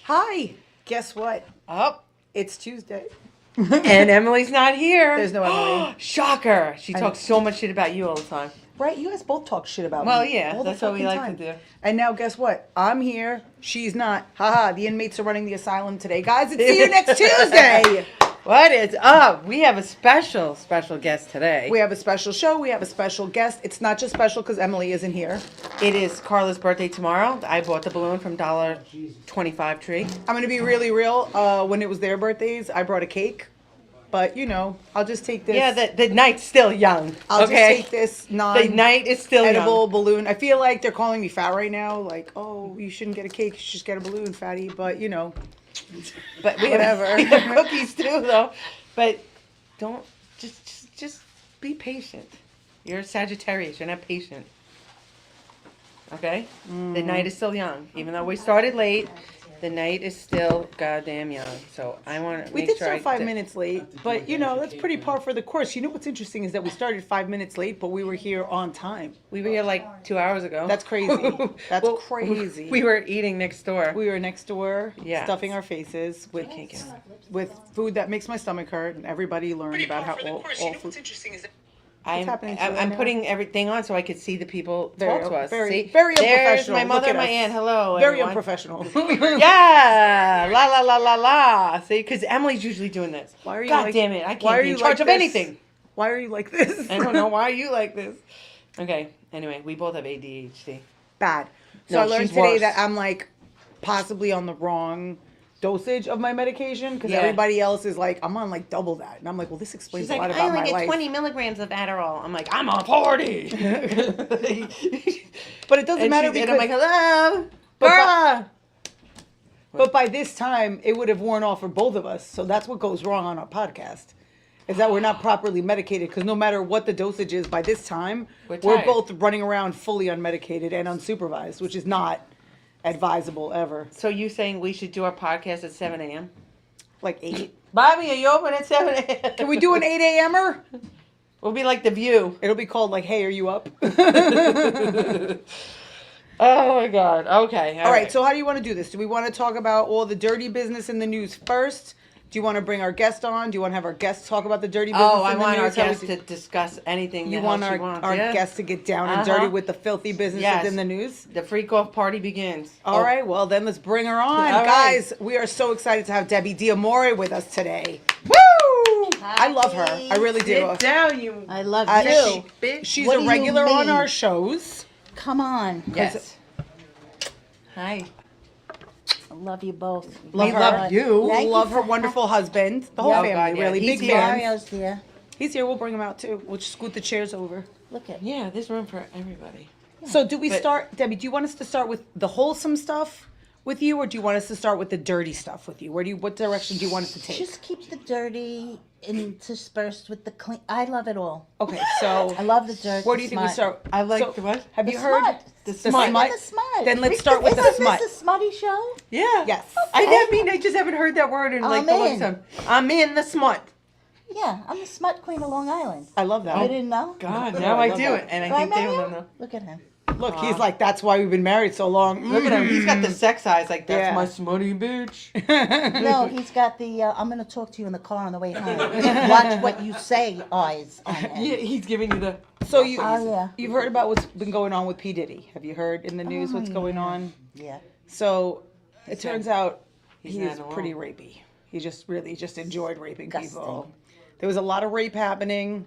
Hi. Guess what? Oh, It's Tuesday. and Emily's not here. There's no Emily. Shocker. She talks so much shit about you all the time. Right? You guys both talk shit about Well, me. yeah, all the that's what we fucking like time. to do. And now guess what? I'm here. She's not. Haha, the inmates are running the asylum today. Guys, it's see you next Tuesday. What is up? We have a special guest today. We have a special show. We have a special guest. It's not just special because Emily isn't here. It is Carla's birthday tomorrow. I bought the balloon from $1.25 Tree. I'm going to be really real. When it was their birthdays, I brought a cake. But, you know, I'll just take this. Yeah, the night's still young. I'll okay? just take this The night is still edible young. balloon. I feel like they're calling me fat right now. Like, oh, you shouldn't get a cake. You should just get a balloon, fatty. But, you know, But we whatever. Have, we have cookies too, though. But don't just be patient. You're a Sagittarius. You're not patient. Okay? The night is still young. Even though we started late, the night is still goddamn young. So I want to We make did sure start 5 minutes late, but you know, that's pretty par for the course. You know what's interesting is that we started 5 minutes late, but we were here on time. We were here like 2 hours ago. That's crazy. That's Well, crazy. We were eating next door. We were next door, Yeah. stuffing our faces with food that makes my stomach hurt, and everybody learned about how all food. I'm, happening to I'm, you I'm right putting everything on so I could see the people Very- talk to us. very- See? very There's unprofessional. my Look mother at and my us. aunt. Hello, Very everyone. unprofessional. Yeah, la la la la la. See, because Emily's usually doing this. Why are you God like- damn it! I why are can't be you in charge like of this? anything. Why are you like this? I don't know why you like this. Okay. Anyway, we both have ADHD. Bad. So No, I learned she's today worse. that I'm like possibly on the wrong dosage of my medication because Yeah. everybody else is like, I'm on like double that. And I'm like, well, this explains She's a like, lot I about only my get life. 20 milligrams of Adderall. I'm like, I'm on 40. But it doesn't matter because and I'm like, hello, But Carla. but by this time it would have worn off for both of us. So that's what goes wrong on our podcast. Is that we're not properly medicated because no matter what the dosage is, by this time We're we're tired. both running around fully unmedicated and unsupervised, which is not advisable ever. So you saying we should do our podcast at 7 a.m.? Like 8. Bobby, are you open at 7 a.m.? Can we do an 8 a.m.er? We'll be like The View. It'll be called like, hey, are you up? Oh my God. Okay. All right, so how do you want to do this? Do we want to talk about all the dirty business in the news first? Do you want to bring our guest on? Do you want to have our guest talk about the dirty business Oh, I in the want our news? How guest we to do- discuss anything You the want hell our, she wants. our yeah. guest to get down and Uh-huh. dirty with the filthy businesses Yes. in the news? The freak off party begins. All right, well, then let's bring her on. All right. Guys, we are so excited to have Debbie Diamore with us today. Woo! I love her. I really do. Sit down, you. I love Uh, you. She's What a do you regular on mean? our shows. Come on. Yes. Hi. I love you both. Love We her. love you. Thank Love you her for- wonderful husband. The whole Oh, family, God, yeah. really. He's Big here. fans. Mario's there. He's here. We'll bring him out too. We'll just scoot the chairs over. Look at Yeah, there's room for everybody. So do we But- start, Debbie, do you want us to start with the wholesome stuff with you, or do you want us to start with the dirty stuff with you? What direction do you want us to take? Just keep the dirty interspersed with the clean. I love it all. Okay, so I love the dirt. where the do you think we smut. start? I like So, the what? Have The you heard smut. The the smut. smut? The smut. Then let's start with the Isn't smut. this a smutty show? Yeah. Yes. I mean, I just haven't heard that word in like I'm the long in. time. I'm in the smut. Yeah, I'm the smut queen of Long Island. I love that. You didn't know? God, No, now I I love do that. it, and I Right, think they Mario? don't know. Look at him. Look, he's like, that's why we've been married so long. Look at him. He's got the sex eyes. Like that's Yeah. my smutty bitch. No, he's got the I'm going to talk to you in the car on the way home. Watch what you say eyes on him. Yeah, he's giving you the. So you, Oh, yeah. you've heard about what's been going on with P. Diddy. Have you heard in the news what's going on? Yeah. So it turns out he's he not is alone. pretty rapey. He just really just enjoyed raping Disgusting. people. There was a lot of rape happening.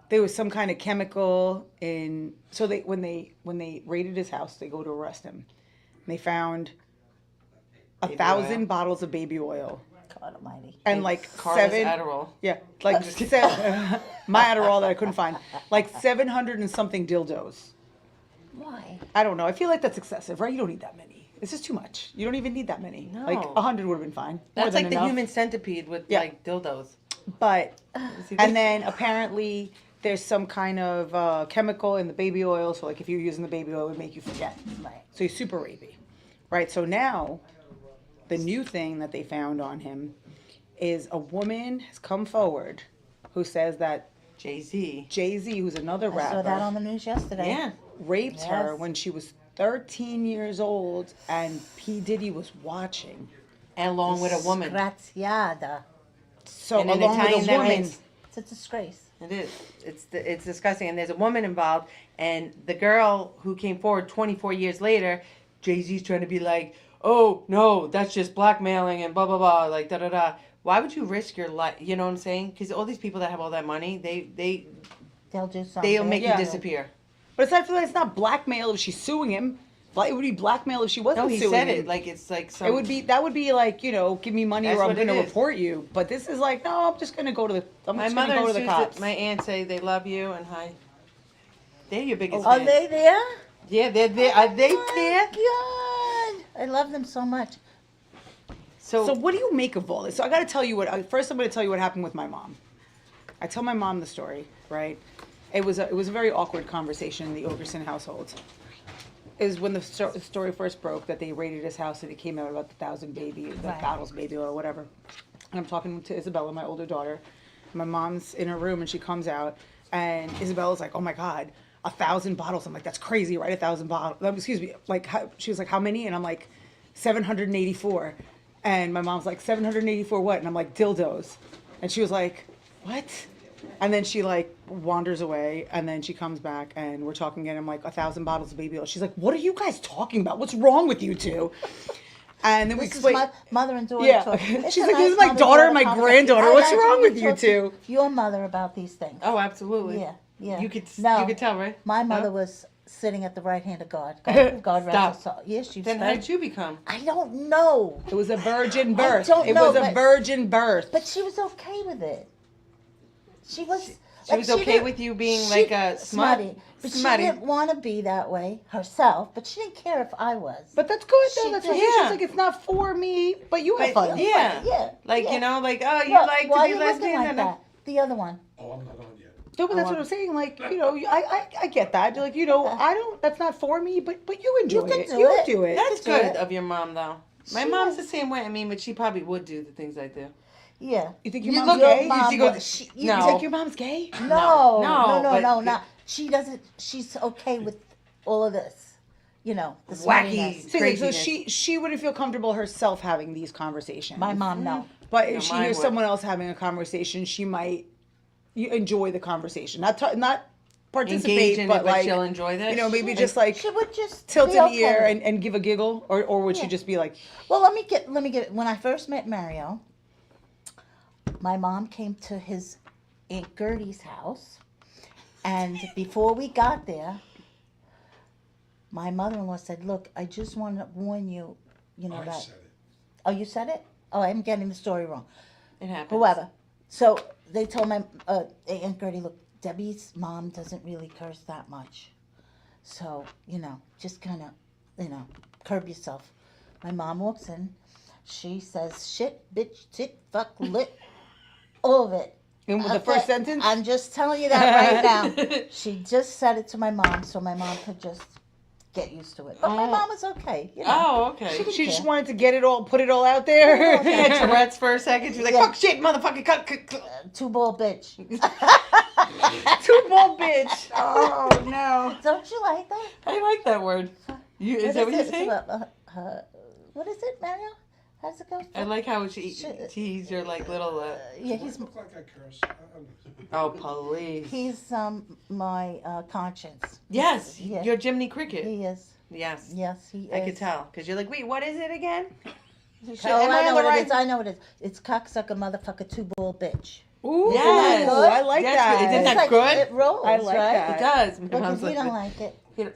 There was some kind of chemical in. So when they raided his house, they go to arrest him. And they found Baby 1,000 oil. bottles of baby oil God almighty. and like Carla's 7. Adderall. Yeah, like my Adderall that I couldn't find. Like 700 and something dildos. Why? I don't know. I feel like that's excessive, right? You don't need that many. It's just too much. You don't even need that many. No. Like 100 would have been fine. More That's than like the enough. human centipede with Yeah. like dildos. But and then apparently there's some kind of chemical in the baby oil. So like if you're using the baby oil, it would make you forget. Right. So he's super rapey, right? So now the new thing that they found on him is a woman has come forward who says that Jay-Z. Jay-Z, who's another I saw that rapper, on the news yesterday. Yeah. raped her Yes. when she was 13 years old, and P. Diddy was watching. Along with a woman. Graziada. So And an along with Italian a woman. that It's a disgrace. It is. It's disgusting. And there's a woman involved. And the girl who came forward 24 years later, Jay-Z's trying to be like, oh, no, that's just blackmailing and blah, blah, blah, like da-da-da. Why would you risk your life? You know what I'm saying? Because all these people that have all that money, They'll do something. they'll make Yeah. you disappear. But aside from that, it's not blackmail if she's suing him. It would be blackmail if she wasn't No, he suing said him. it. Like, it's like some... That would be like, give me money That's or I'm what it going to is. report you. But this is like, no, I'm just going to go to the My I'm just mother going to go and to the cops. my aunt say they love you and hi. They're your biggest Are fans. they there? Yeah, they're there. Are they Oh there? my God. I love them so much. So what do you make of all this? So I got to tell you first I'm going to tell you what happened with my mom. I tell my mom the story, right? It was a very awkward conversation in the Ogerson household. Is when the story first broke that they raided his house and it came out about the 1,000 baby, the Right. bottles baby or whatever. And I'm talking to Isabella, my older daughter. My mom's in her room and she comes out and Isabella's like, oh my God, 1,000 bottles. I'm like, that's crazy, right? 1,000 bottles. Excuse me. Like, she was like, how many? And I'm like, 784. And my mom's like, 784 what? And I'm like, dildos. And she was like, what? And then she like wanders away and then she comes back and we're talking again. I'm like, 1,000 bottles of baby oil. She's like, what are you guys talking about? What's wrong with you two? And then we This is explain. my mother and daughter Yeah. talk. She's It's a like, this is my mother-daughter daughter and my conversation. granddaughter. I What's like wrong how with you talk to two? Your mother about these things. Oh, absolutely. Yeah, yeah. You could No. tell, right? My No? mother was sitting at the right hand of God. God rest Stop. her soul. Yes, she Then how said. did you become? I don't know, It was a virgin birth. don't It know, was a but- virgin birth. but she was okay with it. She was. She was okay didn't- with you being she- like a smutty. But smutty. she didn't want to be that way herself. But she didn't care if I was. But that's good though. She That's did. what she's Yeah. like. It's not for me, but you have But fun. yeah. Yeah, Like, yeah. you know, like, oh, you Look, like why to are be you looking lesbian? like and that? The other one. Oh, I'm not on yet. No, but that's what I'm saying. Like, I get that. Like, I don't. That's not for me, but you enjoy can it. do You it. do it. That's do good it. of your mom, though. My She mom's was- the same way. I mean, but she probably would do the things I do. Yeah. You think your You mom's look- gay? your mom she goes- was- she- You No. think your mom's gay? No, No, no, but- not. She doesn't. She's okay with all of this. The Wacky. smuttiness. So Craziness. she wouldn't feel comfortable herself having these conversations. My mom, no. But No, if she mine hears would. someone else having a conversation, she might enjoy the conversation. Not participate, Engage in but it, but like she'll enjoy that. maybe just like She would just tilt be an okay ear with it. and give a giggle, or would she Yeah. just be like, Well, let me get. When I first met Mario, my mom came to his Aunt Gertie's house, and before we got there, my mother-in-law said, "Look, I just want to warn you. I that." said it. Oh, you said it? Oh, I'm getting the story wrong. It happens. Whoever. So they told my Aunt Gertie, look, Debbie's mom doesn't really curse that much. So, just kind of, curb yourself. My mom walks in. She says, shit, bitch, tit, fuck, lit, all of it. in the first sentence? I'm just telling you that right now. She just said it to my mom so my mom could just get used to it. But my mom was okay. Oh, okay. She just care. wanted to get it all, put it all out there. She had Tourette's for a second. She was like, Yeah. fuck shit, motherfucker, cut. Two-ball bitch. Two-ball bitch. Oh no. Don't you like that? I like that word. Is that what you It's say? about, what is it, Mario? How does it go? I like how he's your like little. Yeah, Does he's it look like I curse? Oh, police. he's my conscience. Yes, Yeah. you're Jiminy Cricket. He is. Yes, Yes, he is. I could tell because you're like, wait, what is it again? Oh, Am I on know the what right- it is. I know what it is. It's cocksucker, motherfucker, two-ball bitch. Ooh, Yes. I like Yes, that. isn't It's that like, good? It rolls, I like right? that. It does. My Look, mom's if you don't like, like it. you know-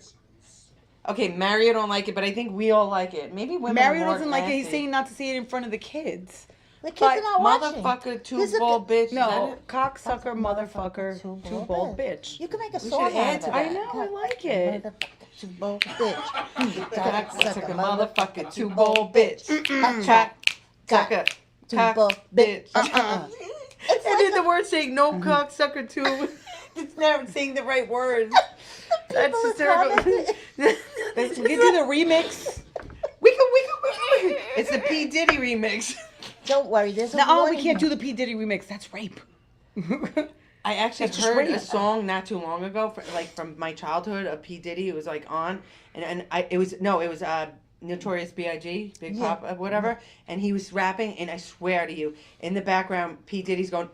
okay, Mario don't like it, but I think we all like it. Maybe women. Mario are more doesn't like it. He's classy. saying not to see it in front of the kids. The kids But are not watching. Motherfucker, He's a two-ball good- bitch. Is that No, it? cocksucker, motherfucker, two-ball bitch. You can make a We song should add out to of that. it. I know, I like it. Motherfucker, two-ball bitch. Cocksucker, motherfucker, two-ball bitch. Cocksucker, Two-ball cock bitch. bitch. And then the word saying no cocksucker too. It's never saying the right words. That's People are hysterical. commenting. We can do the remix. We can. It's the P Diddy remix. Don't worry, there's a No, we warning. can't do the P. Diddy remix. That's rape. I actually That's just heard radio. a song not too long ago, from my childhood of P Diddy. It was like on, it was Notorious B.I.G. Big Yeah. Pop, whatever, and he was rapping, and I swear to you, in the background, P Diddy's going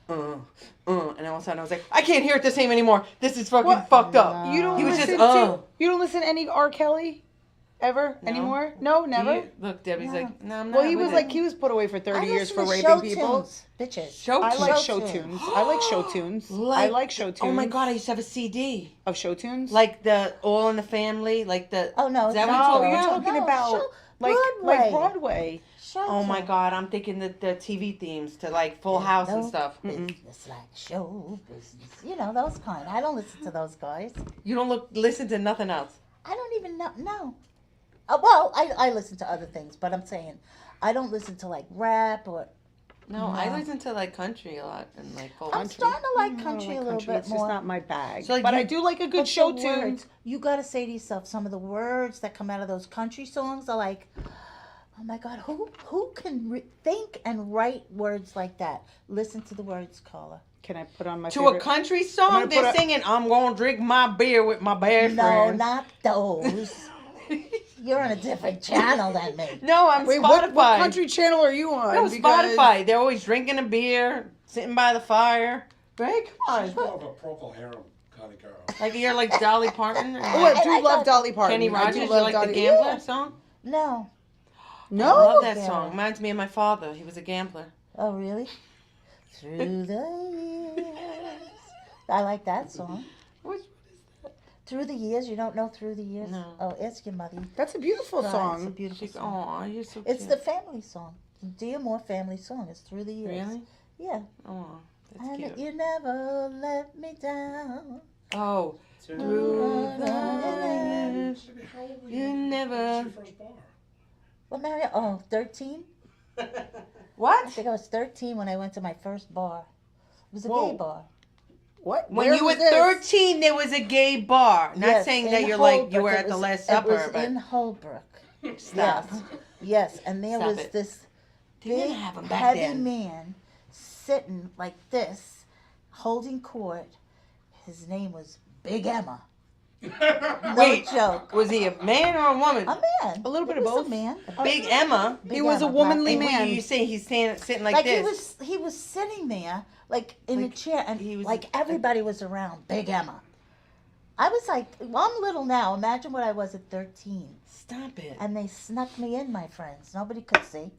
and all of a sudden I was like, I can't hear it the same anymore. This is fucking What? fucked up. You don't He was listen just, to you don't listen to any R. Kelly ever No. anymore? No, Do never. you- Look, Debbie's No. like, no, I'm not. Well, he with was it. like he was put away for 30 I years for listen to raping show people. tunes, bitches. Show I like tunes. show tunes. I like show tunes. I Like- like show tunes. Oh my god, I used to have a CD. Of show tunes? Like the All in the Family, like the. Oh no, Is that it's what not no, you're Broadway. talking No, about show- like Broadway. Show Oh my tunes. god, I'm thinking the TV themes to like Full House and No stuff. business like show business. You know, those kind. I don't listen to those guys. You don't listen to nothing else. I don't even know. No. Well, I listen to other things, but I'm saying I don't listen to like rap or. No, I No. listen to like country a lot and like folk I'm country. starting to like I don't country like a little country. bit It's more. just not my bag. So, like, but you- I do like a good But show the tune. words, you got to say to yourself, some of the words that come out of those country songs are like, oh my God, who can think and write words like that? Listen to the words, Carla. Can I put on my To favorite? a country I'm song, gonna they're put a- singing, I'm gonna drink my beer with my best No, friend. not those. You're on a different channel than me. No, I'm Wait, Spotify. what country channel are you on? No, Because- Spotify. They're always drinking a beer, sitting by the fire. Right? Come She's on. more of a purple harem kind of girl. Like you're like Dolly Parton or Oh, I do I love thought- Dolly Parton. Kenny I Rogers. do You love like the Dolly. Gambler Yeah. song? No. I No. love that Yeah. song. Reminds me of my father. He was a gambler. Oh, really? Through the years. I like that song. Which- Through the years. You don't know Through the Years? No. Oh, ask your mother. That's a beautiful Right, It's a song. beautiful She's, song. oh, you're so It's cute. the family song. The Dear Moore family song. It's Through the Years. Really? Yeah. Oh, that's And cute. you never let me down. Oh, through the years, Maybe how old were you What's never. your first bar? Well, Mario, 13? I What? think I was 13 when I went to my first bar. It was a Whoa. gay bar. What? When Where you were was this? 13, there was a gay bar. Not Yes, saying in that you're like you Holbrook. were It at the was- Last Supper, It was but in Holbrook. stop. Yes. Yes, and there Stop was it. this They didn't big, have 'em back heavy then. man sitting like this, holding court. His name was Big Emma. No Wait, joke. was he a man or a woman? A man. A little bit He of was both. A man. Big Emma. Big He was a Emma, womanly black And man. you say he's sitting like, Like this. he was sitting there like in a Like, chair, and he was like everybody was around Big Emma. I was like, well, I'm little now. Imagine what I was at 13. Stop it. And they snuck me in, my friends. Nobody could see.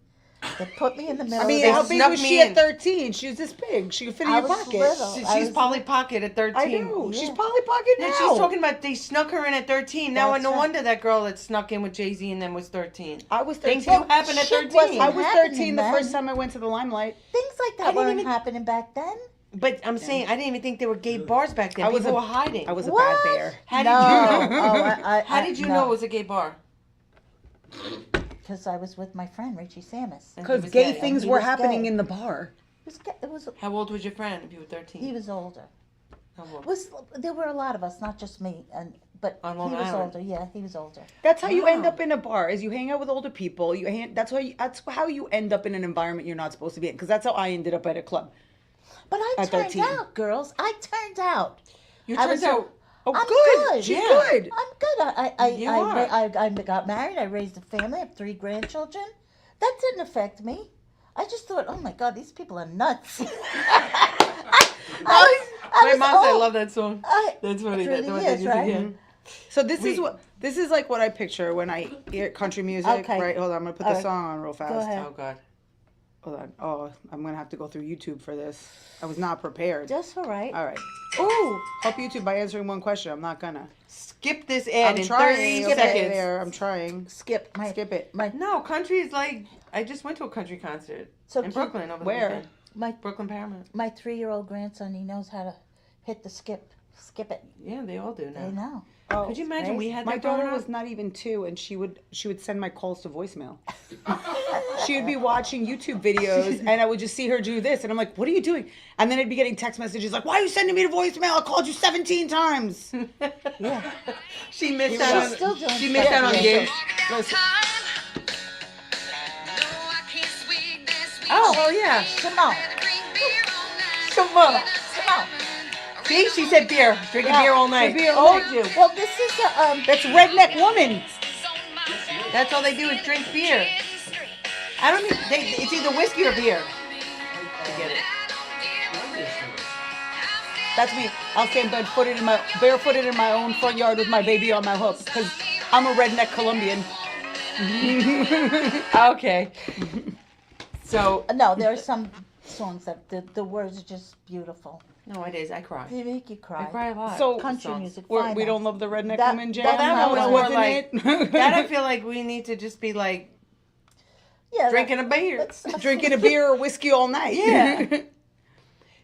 They put me in the middle. I mean, They how of the big snuck was me she in. at 13? She was this big. She could fit in I your was pocket. little. I She's was- Polly Pocket at 13. I know. She's Yeah. Polly Pocket now. And she's talking about they snuck her in at 13. Now, That's no right. wonder that girl that snuck in with Jay-Z and then was 13. I was 13. Things do happen at shit 13. wasn't I was happening 13 the then. first time I went to the Limelight. Things like I that didn't weren't even- happening back then. But I'm saying, I didn't even think there were gay bars back then. I was People a- were hiding. I was a What? bad bear. How did no. you know? Oh, How did you know it was a gay bar? Because I was with my friend Richie Samus. And he Because was gay gay. things He were was happening gay. in the bar. It was. How old was your friend if you were 13? He was older. How old? There were a lot of us, not just me, but On he Long was Island. older. Yeah, he was older. That's how you end Wow. up in a bar. Is you hang out with older people. That's how you end up in an environment you're not supposed to be in. Because that's how I ended up at a club. But I At turned 13. out, girls. I turned out. You I turns was- out. Oh, I'm good. good. She's Yeah. good. I'm good. You are. I got married. I raised a family. I have 3 grandchildren. That didn't affect me. I just thought, oh my God, these people are nuts. I My was mom said, I old. love that song. I- That's funny. Through That's the what years, they used to right? get. So this is Wait. this is like what I picture when I hear country music. Okay. Right. Hold on. I'm gonna put All the right. song on real fast. Go ahead. Oh, God. Hold on. Oh, I'm gonna have to go through YouTube for this. I was not prepared. Just all right. All right. Ooh, help YouTube by answering one question. I'm not gonna. Skip this ad I'm in trying. 30 Okay, seconds. there. I'm trying. Skip my Skip it. my No, country is like, I just went to a country concert So in keep- Brooklyn over the Where? weekend. my Brooklyn Paramount. my 3-year-old grandson. He knows how to hit the skip it. Yeah, they all do I now. know. Oh, Could you imagine we had my that growing daughter up? was not even 2, and she would send my calls to voicemail. She would be watching YouTube videos, and I would just see her do this, and I'm like, "What are you doing?" And then I'd be getting text messages like, "Why are you sending me to voicemail? I called you 17 times." Yeah. She missed She's out on. still doing She missed stuff, out on yeah. gigs. Listen. Oh, yeah. Come on. Come on. See, she said beer. Drinking beer all night. beer all Told night. you. Well, this is a That's redneck woman. That's all they do is drink beer. I don't think it's either whiskey or beer. I get it. That's me. I'll stand barefooted in my own front yard with my baby on my hook because I'm a redneck Colombian. Okay. So no. There are some songs that the words are just beautiful. no, it is. I cry. They make you cry. I cry a lot. So- Country songs. music. We fine we though. don't love the redneck That- woman jam. that That was was more more like it? that. I feel like we need to just be like Yeah, drinking a beer. that's- Drinking a beer or whiskey all night. Yeah.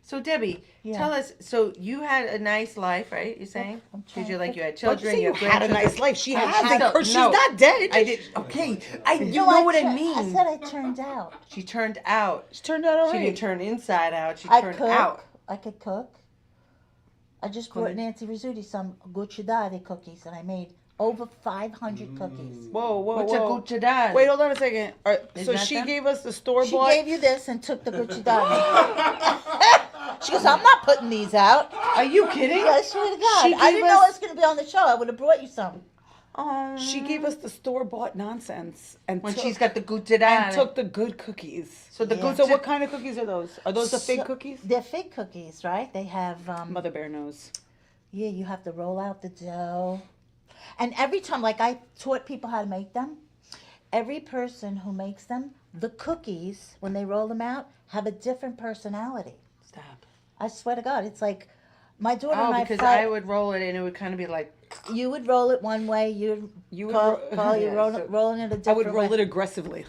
So Debbie, Yeah. tell us. So you had a nice life, right? You're saying? I'm Did trying you to like you had Why'd children? you You say you had a grandchildren? nice life. She I has had it. a- She's no. not dead. I did. Okay. You No, know what I tur- mean. I said I turned out. She turned out. She turned out all She didn't right. turn inside out. She I turned cook. out. I could cook. I just Go brought ahead. Nancy Rizzuti some gucciardate cookies, and I made over 500 cookies. Whoa, whoa, What's a whoa. cucharada? Wait, hold on a second. Is So that she them? gave us the store She bought. gave you this and took the gucciardate. She goes, I'm not putting these out. Are you kidding? I swear to God. She I gave didn't know us- it was going to be on the show. I would have brought you some. Oh. She gave us the store bought nonsense and when took, she's got the cucharada. and took the good cookies. So the Yeah. good. So what kind of cookies are those? Are those the fig So- cookies? They're fig cookies, right? They have, Mother Bear knows. yeah, you have to roll out the dough. And every time, like I taught people how to make them, every person who makes them, the cookies, when they roll them out, have a different personality. Stop. I swear to God, it's like my daughter Oh, and I because fight. I would roll it and it would kind of be like. You would roll it one way, you would call, ro- call you Yeah, roll, so- rolling it a different I would roll way. it aggressively.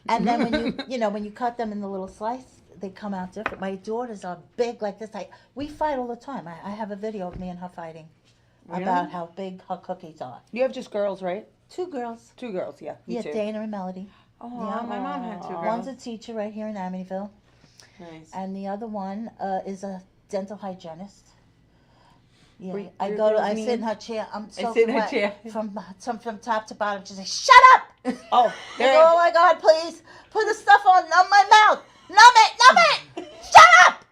And then when when you cut them in the little slice, they come out different. My daughters are big like this. We fight all the time. I have a video of me and her fighting about how big her cookies are. You have just girls, right? 2 girls. 2 girls, yeah. Me Yeah, too. Dana and Melody. Oh, Yeah. my mom had 2 girls. One's a teacher right here in Amityville, Nice. and the other one is a dental hygienist. Yeah, Were I your go to, girls I mean? sit in her chair. I'm so sit in her chair. from top to bottom. She says, "Shut up!" Oh, I there. go, "Oh my God, please put the stuff on my mouth. Numb it! Shut up!"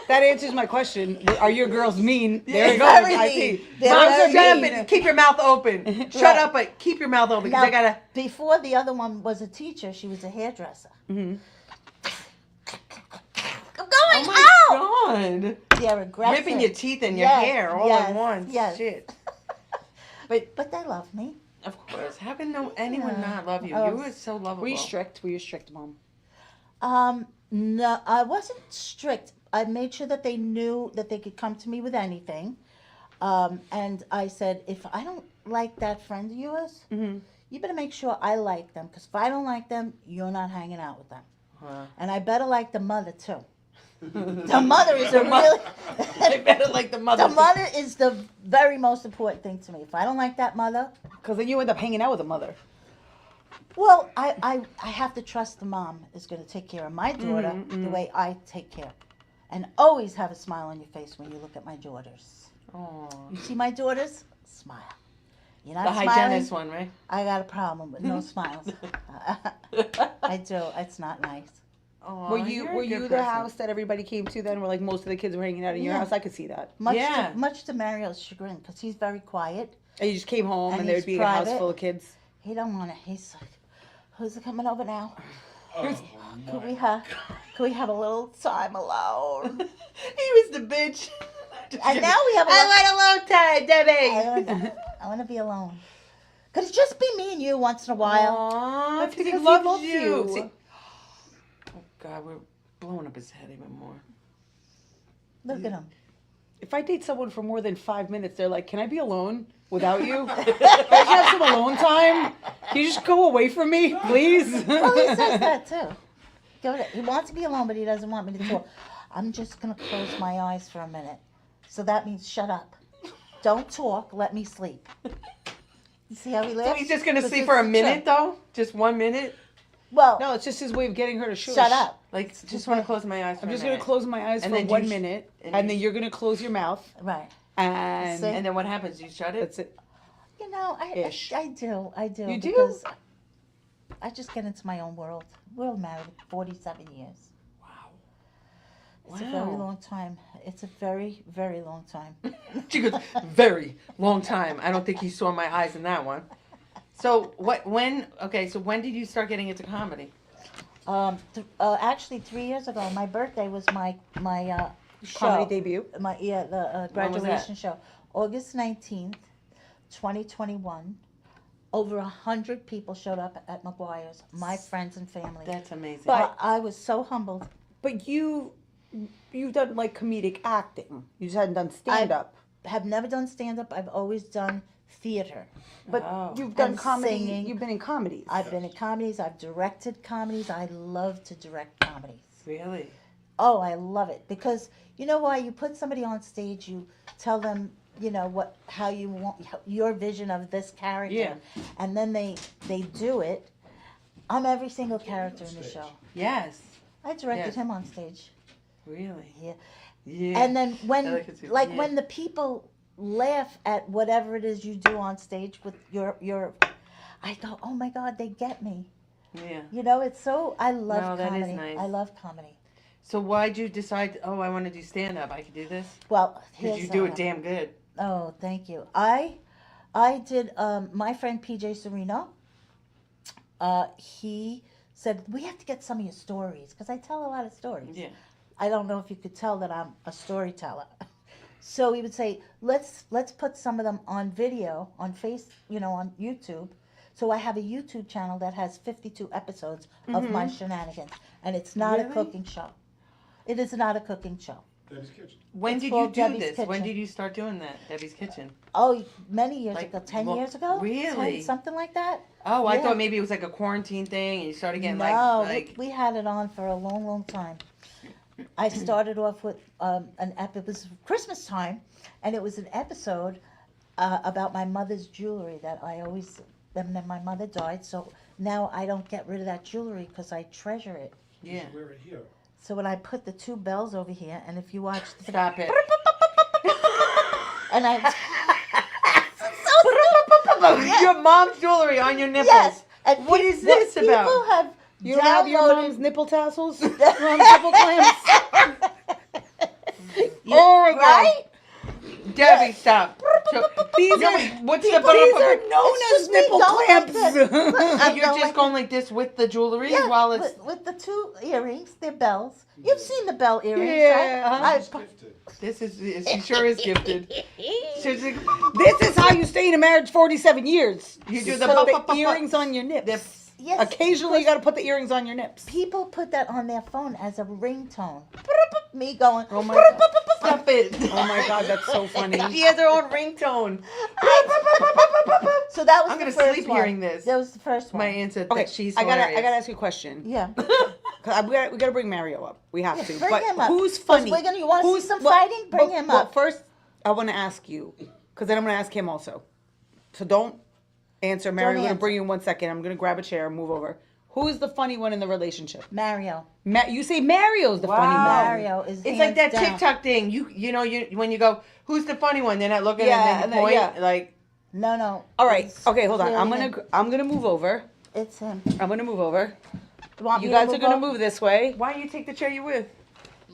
That answers my question. Are your girls mean? There you go. Very I mean. see. They're Mom, very shut up mean. and keep your mouth open. Shut Right. up, but keep your mouth open because Now, I gotta. before the other one was a teacher, she was a hairdresser. I'm going out. Oh my god! They're aggressive. Ripping your teeth and your Yes, hair all yes, at once. yes. Shit. But they love me. Of course. How can anyone Yeah. not love you? Oh. You were so lovable. Were you strict? Were you strict, Mom? No, I wasn't strict. I made sure that they knew that they could come to me with anything. And I said, if I don't like that friend of yours, you better make sure I like them. Because if I don't like them, you're not hanging out with them. Huh. And I better like the mother, too. The mother is a really... They better like the mother. The mother is the very most important thing to me. If I don't like that mother, Because then you end up hanging out with a mother. well, I have to trust the mom is going to take care of my daughter the way I take care. And always have a smile on your face when you look at my daughters. Aw. You see my daughters? Smile. You're not The smiling? hygienist one, right? I got a problem with no smiles. I do. It's not nice. Aw, Were you're a you good the person. house that everybody came to then? Where like most of the kids were hanging out in your Yeah. house? I could see that. Yeah. Much to Mario's chagrin, because he's very quiet. And you just came home And and, there'd he's be a house private. full of kids. He don't want to. He's like, who's coming over now? Oh, Could my. Could we have a little time alone? He was the bitch. And now we have a I little- want a long time, Debbie. I want to be alone. Could it just be me and you once in a while? Aw, That's because because he he loves loves you. you. See- oh God, we're blowing up his head even more. Look at him. If I date someone for more than 5 minutes, they're like, "Can I be alone without you? Can I have some alone time? Can you just go away from me, please?" Well, he says that too. He wants to be alone, but he doesn't want me to talk. I'm just going to close my eyes for a minute. So that means shut up. Don't talk. Let me sleep. You see how he So lives? he's just gonna This sleep is for a the minute, truth. though? Just 1 minute? Well, No, it's just his way of getting her to shush. shut up. Like, just want to close my eyes for I'm a just minute. gonna close my eyes And for then 1 you sh- minute, and and you then sh- you're gonna close your mouth, Right. and See? And then what happens? You shut it? that's it. You know, Ish. I do. You do? Because I just get into my own world. We're married 47 years. Wow. It's a very long time. It's a very, very long time. She goes, very long time. I don't think he saw my eyes in that one. So when did you start getting into comedy? Actually, 3 years ago, my birthday was my show. Comedy debut. The When was that? graduation show, August 19th, 2021. Over 100 people showed up at McGuire's, my friends and family. That's amazing. But- I was so humbled. But you've done like comedic acting. You just hadn't done stand up. Have never done stand up. I've always done theater. But Oh. you've done And comedy. singing. You've been in comedies. I've been in comedies. I've directed comedies. I love to direct comedies. Really? Oh, I love it because you know why? You put somebody on stage. You tell them, you know how you want your vision of this character, Yeah. and then they do it. I'm every single character in the show. Yes. I directed Yes. him on stage. Really? Yeah. Yeah. And then when, I like it too. like Yeah. when the people laugh at whatever it is you do on stage with your, I go, oh my God, they get me. Yeah. You know, it's so, I love No, that is comedy. nice. I love comedy. So why'd you decide? Oh, I want to do stand up. I could do this. Well, Because here's you do it damn good. Oh, thank you. I did, my friend PJ Serino, he said, we have to get some of your stories, because I tell a lot of stories. Yeah. I don't know if you could tell that I'm a storyteller. So he would say, let's put some of them on video, on on YouTube. So I have a YouTube channel that has 52 episodes of my shenanigans, and it's not a Really? cooking show. It is not a cooking show. Debbie's Kitchen. When It's did you called do Debbie's this? When Kitchen. did you start doing that? Debbie's Kitchen. Oh, many years Like, ago, 10 well, years ago? really? 10, something like that? Oh, I Yeah. thought maybe it was like a quarantine thing, and you started getting No, like. we had it on for a long, long time. I started off with it was Christmas time, and it was an episode about my mother's jewelry that I always, and then my mother died, so now I don't get rid of that jewelry because I treasure it. You Yeah. should wear it here. So when I put the two bells over here, and if you watch, Stop it. and I, Your mom's jewelry on your nipples. yes, and What is this people about? have You don't have your downloaded- mom's nipple tassels? Mom's nipple clamps? Oh my God. right? Debbie, stop. These No, are, wait, what's these the are known It's as just me nipple going like clamps. So you're go just like going like this with the jewelry Yeah, while it's. with the two earrings, they're bells. You've seen the bell earrings, Yeah, right? It's gifted. This is. She sure is gifted. She's like, This is how you stay in a marriage 47 years. you do You the put the earrings on your nips. Yes, Occasionally, you got to put the earrings on your nips. people put that on their phone as a ringtone. Me going, Oh my God. Stop it. Oh my God, that's so funny. She has her own ringtone. so that was I'm the gonna first sleep one. hearing this. That was the first one. My aunt said Okay, that she's I gotta hilarious. ask you a question. Yeah. 'Cause we gotta bring Mario up. We have to. Bring but him up. who's 'Cause funny? you want to see some fighting? Bring him well, up. first, I want to ask you, because then I'm gonna ask him also. So don't answer, Mario. I'm gonna answer. bring you in 1 second. I'm gonna grab a chair and move over. Who is the funny one in the relationship? Mario. You say Mario's the funny one. Mario is It's like that hands down. TikTok thing. You know when you go, who's the funny one? They're not looking Yeah, and and then then- you point. yeah. Like No. All right. It's Okay, hold on. clearly I'm gonna move over. It's him. I'm gonna move over. Want You me to guys are gonna up? move this way. why don't you take the chair you with?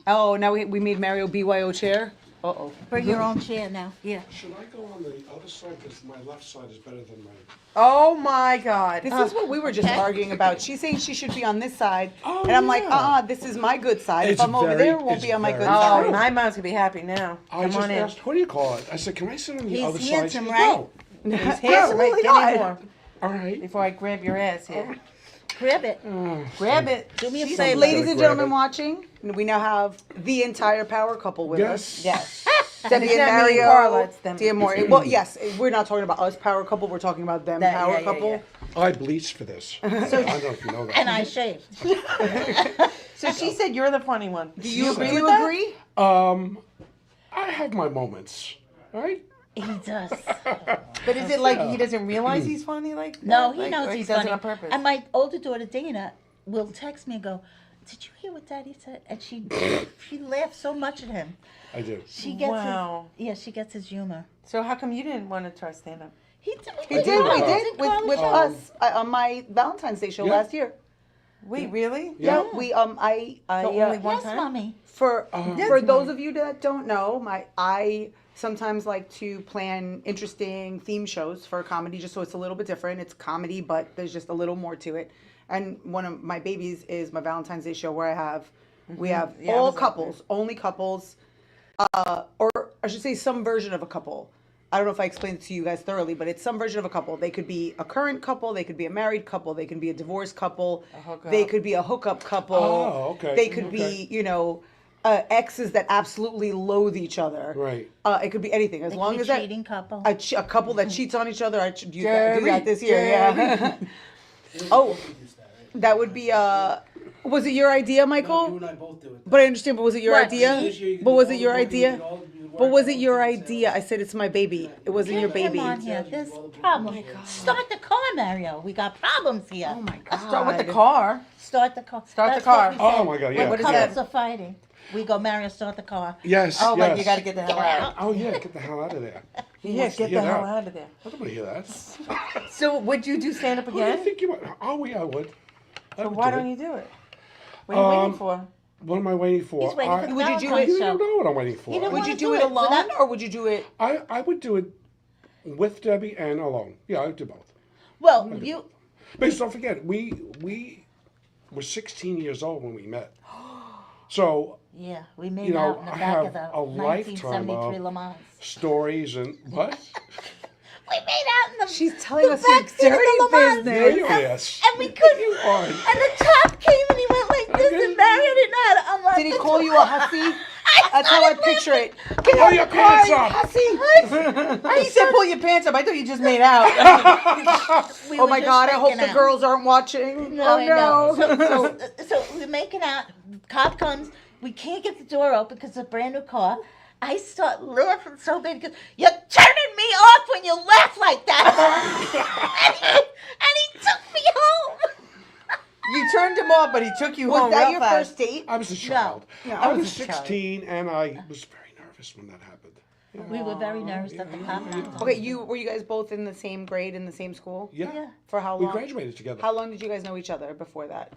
Oh, now we made Mario BYO chair. Uh-oh. Bring your own chair now. Yeah. Should I go on the other side? Because my left side is better than my. Oh my God. This is what we were just arguing about. She's saying she should be on this side. Oh, and I'm like, yeah. this is my good side. It's if I'm over very- there, it won't it's be on my very good Oh, side. true. my mom's gonna be happy now. I Come just on in. asked, what do you call it? I said, can I sit on the He's other side? handsome, She right? said, He's handsome. Absolutely Right? Get not. in more No. All right. before I grab your ass here. Grab it. Grab it. Do me a She's favor. Ladies Gotta and grab gentlemen it. watching, we now have the entire power couple with us. Yes. Yes. Debbie It's and not me and Mario, Carla, it's them. D'Amore. Well, yes, we're not talking about us power couple. We're talking about them That- power yeah, yeah, couple. yeah. I bleached for this. I don't know if you know that. And I shaved. So she said you're the funny one. Do you agree? Do Do you you agree? I have my moments. All right. He does. But is it like he doesn't realize he's funny? Like No, that? he Like, knows or he's he does funny. it on purpose. And my older daughter Dana will text me and go, "Did you hear what Daddy said?" And she laughs so much at him. I do. She gets Wow. she gets his humor. So how come you didn't want to try stand up? He did. He did. We did with Carla with show. us on my Valentine's Day show Yeah. last year. Wait, really? Yeah, we I So only one Yes, time? mommy. for Yes, for those of you that don't know, I sometimes like to plan interesting theme shows for comedy, just so it's a little bit different. It's comedy, but there's just a little more to it. And one of my babies is my Valentine's Day show, where I have we have Yeah, I all was out there. couples, only couples, or I should say some version of a couple. I don't know if I explained it to you guys thoroughly, but it's some version of a couple. They could be a current couple, they could be a married couple, they can be a divorced couple, hookup. they could be a hookup couple. Oh, okay. They could be, exes that absolutely loathe each other. Right. It could be anything, as long Like as a that cheating couple. a couple that cheats on each other. I should do Jerry, that this year. Yeah. Oh, that would be. Was it your idea, Michael? You and I both do it. But I understand. But was it your What? idea? This year you can But do was all it the your booking, idea? you can all- you But was it work your all the ticket idea? I sales. said it's my baby. It wasn't your Come baby. on here. You There's do all the problems. bookings. Start the car, Mario. We got problems here. Oh my god. Start with the car. Start the car. Start the That's car. what we say. Oh my God, yeah. When What is couples that? are fighting, we go, Mario, start the car. Yes. Oh, yes. like you got to get the hell out. Oh yeah, get the hell out of there. Yeah, get hear the hell that. out of there. I don't want to hear that. So would you do stand up Who do you again? think you would? Oh yeah, I would. So why don't you do it? What are you waiting for? What am I waiting for? He's waiting for the Would you do Valentine's it- You show. don't know what I'm waiting for. You don't Would wanna you do do it it alone, without- or would you do it? I would do it with Debbie and alone. Yeah, I would do both. Well, you. Because don't forget, we were 16 years old when we met. So Yeah, we made You know, out in the I back have of the a lifetime 1973 of- Le Mans. stories and what? We made out in the. She's telling the us your back seat of the dirty Le Mans. business. Yeah, you ass. And we couldn't. You are. And the cop came and he went like this, and Mario didn't know how to unlock Did he the call you a door. hussy? That's how I started picture it. Pull your pants up. He said pull your pants up. I thought you just made out. We Oh were my just god! I hope making the out. girls aren't watching. No, Oh I know. no! So we're making out. Cop comes. We can't get the door open because it's a brand new car. I start laughing so bad because you're turning me off when you laugh like that. and he took me home. You turned him off, but he took you Was home that real your fast. first date? I was a child. No, I I was was a child. 16 and I was very nervous when that happened. Yeah. We were very nervous that the cop comes. Okay, were you guys both in the same grade in the same school? Yeah. Yeah. For how We long? graduated together. How long did you guys know each other before that?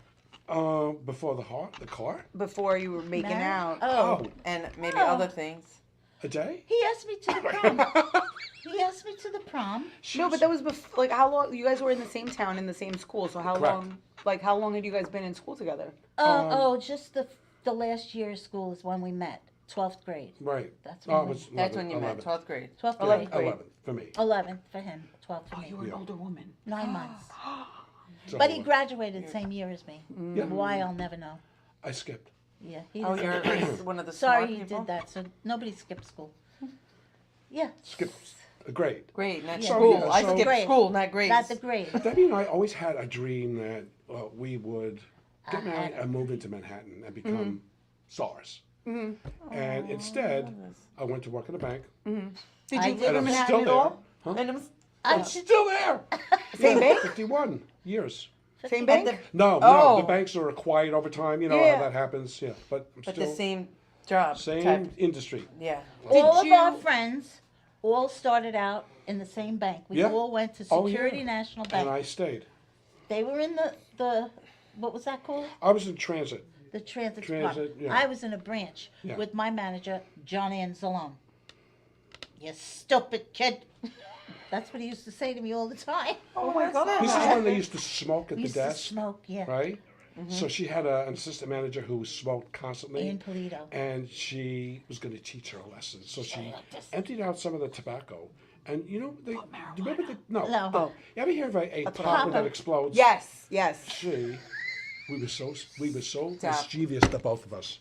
Before the car? Before you were making Married? out? Oh, Oh. and maybe Oh. other things. A day? He asked me to the prom. He asked me to the prom. No, but that was before. Like, how long? You guys were in the same town in the same school. So how Correct. long? Like, how long had you guys been in school together? Just the last year of school is when we met, 12th grade. Right. That's Oh, when it we- was That's when you 11, met, 12th grade. 12th 11th grade. grade. 11 for me. 11 for him, 12 for me. You were an Yeah. older woman. 9 months. So, But he graduated the same year as me. Yeah. Why, I'll never know. I skipped. Yeah, he Oh, didn't- you're one of the Sorry smart he people? did that, so nobody skipped school. Yeah, Skipped a grade. Grade, not Yeah. school. Yeah, I so- skipped Grade. school, not grades. not the grade. Debbie and I always had a dream that we would get Uh-huh. married and move into Manhattan and become stars. And Oh, instead, I went to work at a bank. Did I you did. live And in I'm Manhattan still at there. all? Huh? And it was, I I'm should, still there. Same Yeah, bank? 51 years. Same at bank? the, No, Oh. the banks are acquired over time. You know Yeah. how that happens. Yeah, but I'm but still the same job same type. industry. Yeah. all Did of our you- friends all started out in the same bank. We Yeah. all went to Oh, yeah. Security National Bank. And I stayed. They were in the what was that called? I was in transit. The transit Transit, department. yeah. I was in a branch Yeah. with my manager, John Anzalone. You stupid kid. That's what he used to say to me all the time. Oh my God. This is when they used to smoke at We the used to desk, smoke, yeah. right? So she had an assistant manager who smoked constantly. In Polito. And she was going to teach her a lesson. So she like this. emptied out some of the tobacco. And you know, do you remember the, no. No. Oh. You ever hear of a what I popper thought. that explodes? Yes, yes. We were so Stop. mischievous, the both of us.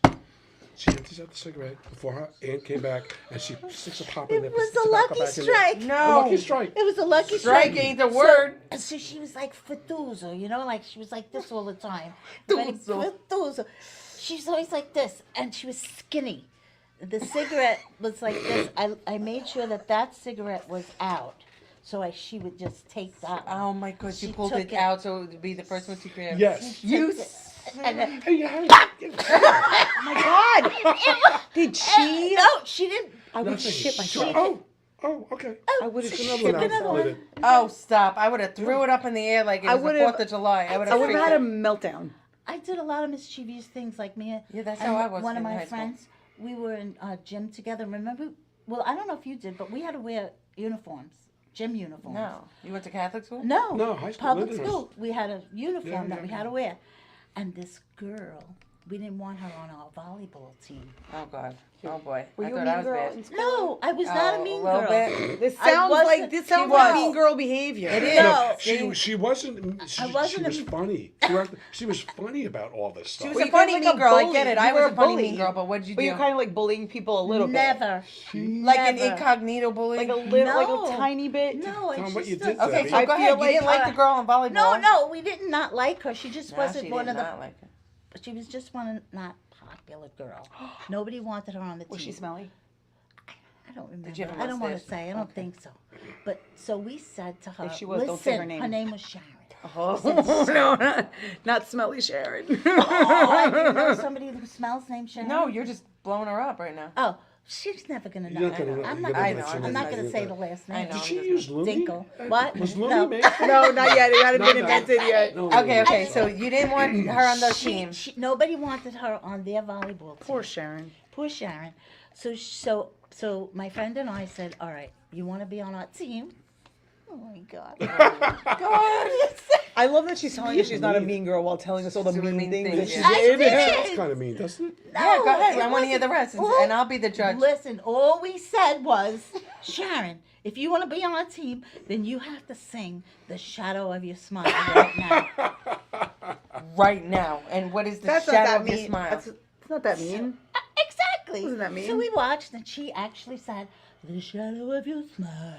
She empties out the cigarette before her aunt came back, and she sticks a pop in there. It was puts the a tobacco lucky back in there. strike. A No. lucky strike. It was a lucky Strike strike. ain't the word. So she was like Fatuzo, you know, like she was like this all the time. Fatuzo. Fatuzo. She's always like this, and she was skinny. The cigarette was like this. I made sure that cigarette was out, so she would just take that. Oh my God, she She pulled took it it. out so it would be the first one she grabbed. Yes. You. And then, Hey, you had Oh my god! Did she? no, she didn't. I would nothing. shit myself. Oh, okay. I would have She shit took myself. another one. Oh, stop. I would have threw it up in the air like it I was the would've- 4th of July. I would I have would have had a meltdown. I did a lot of mischievous things, like me Yeah, that's and how I was one of in my high school. friends. We were in gym together. Remember? Well, I don't know if you did, but we had to wear uniforms, gym uniforms. No. You went to Catholic school? No. No, high school, Public Lindenhurst. school. We had a uniform Yeah, that yeah, we had to wear. And this girl, we didn't want her on our volleyball team. Oh, God. Oh, boy. Were I you thought a I mean was girl bad. in school? No, I was not a Oh, mean little girl. bit. This I sounds wasn't- like this sounds was. like mean girl behavior. It is. No. She wasn't. She wasn't was a- funny. She was funny about all this stuff. She was Well, a you're funny kind of mean like a girl. I bully. get it. You I were was a a funny bully. mean girl, but what did you But do? you're kind of like bullying people a little bit. Never. Like an Never. incognito bully? Like a little, like No. a tiny bit. No, Tell it's 'em what just you a- did, Okay, Debbie. so I go feel ahead. You like, didn't like the girl on volleyball. No, we did not like her. She just No, wasn't she one did of the. not like her. She was just one not popular girl. Nobody wanted her on the team. Was she smelly? I don't remember. Did you have a I don't want to mustache? say. I don't Okay. think so. But so we said to her, If she was, listen, don't say her name." was Sharon. Oh no, not smelly Sharon. Oh, I didn't know somebody who smells named Sharon. No, you're just blowing her up right now. Oh, she's never gonna know. You're not gonna know. I'm You're not. gonna I know, I'm I'm not just gonna say the that. last I name. know. Did she I'm use just- Lumi? Dinkle. What? Was Lumi No. made? No, not yet. It hadn't been No. invented yet. No, Okay, Lumi. okay, so you didn't want her on the team. Nobody wanted her on their volleyball team. Poor Sharon. Poor Sharon. So my friend and I said, all right, you want to be on our team? Oh my God. I love that she's telling us she's not a mean girl while telling us all the Some mean things that she yeah. I did. did. That's kind of mean, doesn't it? Yeah, go ahead. it I want to hear the rest, wasn't- and I'll be the judge. Listen, all we said was, Sharon, if you want to be on our team, then you have to sing "The Shadow of Your Smile" right now. Right now. And what is the That's not shadow that of your mean. smile? That's not that mean. Exactly. Wasn't that mean? So we watched, and she actually said, "The shadow of your smile."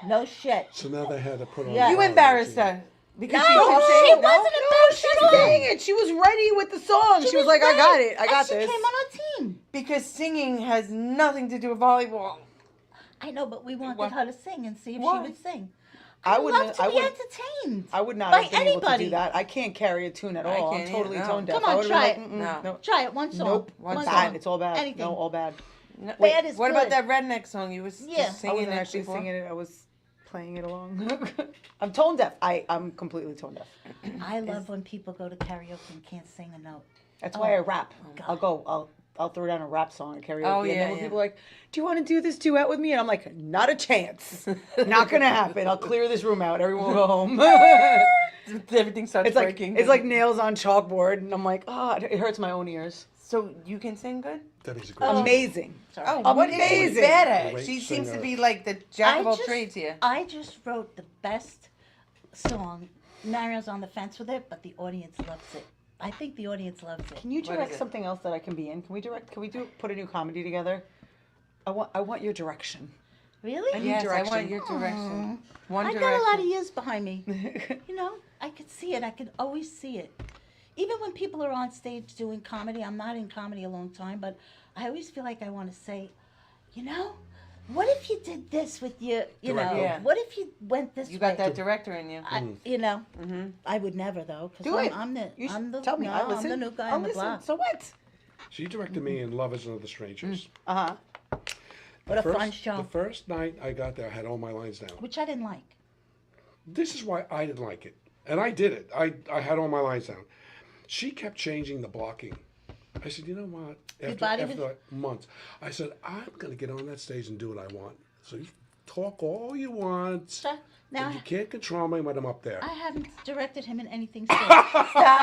No shit. So now they had to put on. Yeah. You embarrassed her. Because she No, can she sing. wasn't embarrassed She at all. sang it. She was ready with the song. She was like, I got it. I got and this. She came on our team. Because singing has nothing to do with volleyball. I know, but we wanted What? her to sing and see if Why? she would sing. I I wouldn't. love to I be would. entertained. I would not by have been able to anybody. do that. I can't carry a tune at I all. can't I'm totally either, no. tone deaf. Come on, I would've been try like, it. No. Try it. One song. Nope. One It's song. bad. It's all bad. Anything. No, all bad. No, Bad is what about good. that redneck song you was Yeah. just I singing wasn't that actually before? singing it. I was playing it along. I'm tone deaf. I'm completely tone deaf. I love when people go to karaoke and can't sing a note. That's why I rap. God. I'll throw down a rap song at karaoke. Oh, and yeah, then when yeah. people are like, do you want to do this duet with me? And I'm like, not a chance. Not gonna happen. I'll clear this room out. Everyone will go home. Everything starts It's like breaking. it's like nails on chalkboard, and I'm like, it hurts my own ears. So you can sing good? Debbie's a great. Amazing. Sorry. Oh, what is she Amazing. bad at? Great She seems to singer. be like the jack of I all just- trades here. I just wrote the best song. Mario's on the fence with it, but the audience loves it. I think the audience loves it. Can you What direct is it? something else that I can be in? Can we put a new comedy together? I want your direction. Really? need Yes, I direction. want your direction. One I direction. got a lot of years behind me. You know, I could see it. I could always see it. Even when people are on stage doing comedy, I'm not in comedy a long time, but I always feel like I want to say, you know, what if you did this with your, you know, Director. Yeah. what if you went this You way? got that director in you. You know, Mm-hmm. I would never though, because Do it. I'm the, You should I'm the, tell me. no, I listen. I'm the new guy I'll on the listen. block. So what? She directed me in Love Is Another Strangers. Uh huh. What a First- fun show, The first night I got there, I had all my lines down. which I didn't like. This is why I didn't like it. And I did it. I had all my lines down. She kept changing the blocking. I said, you know what? body After was- like months, I said, I'm going to get on that stage and do what I want. So you talk all you want. So, now, But you can't control me when I'm up there. I haven't directed him in anything since.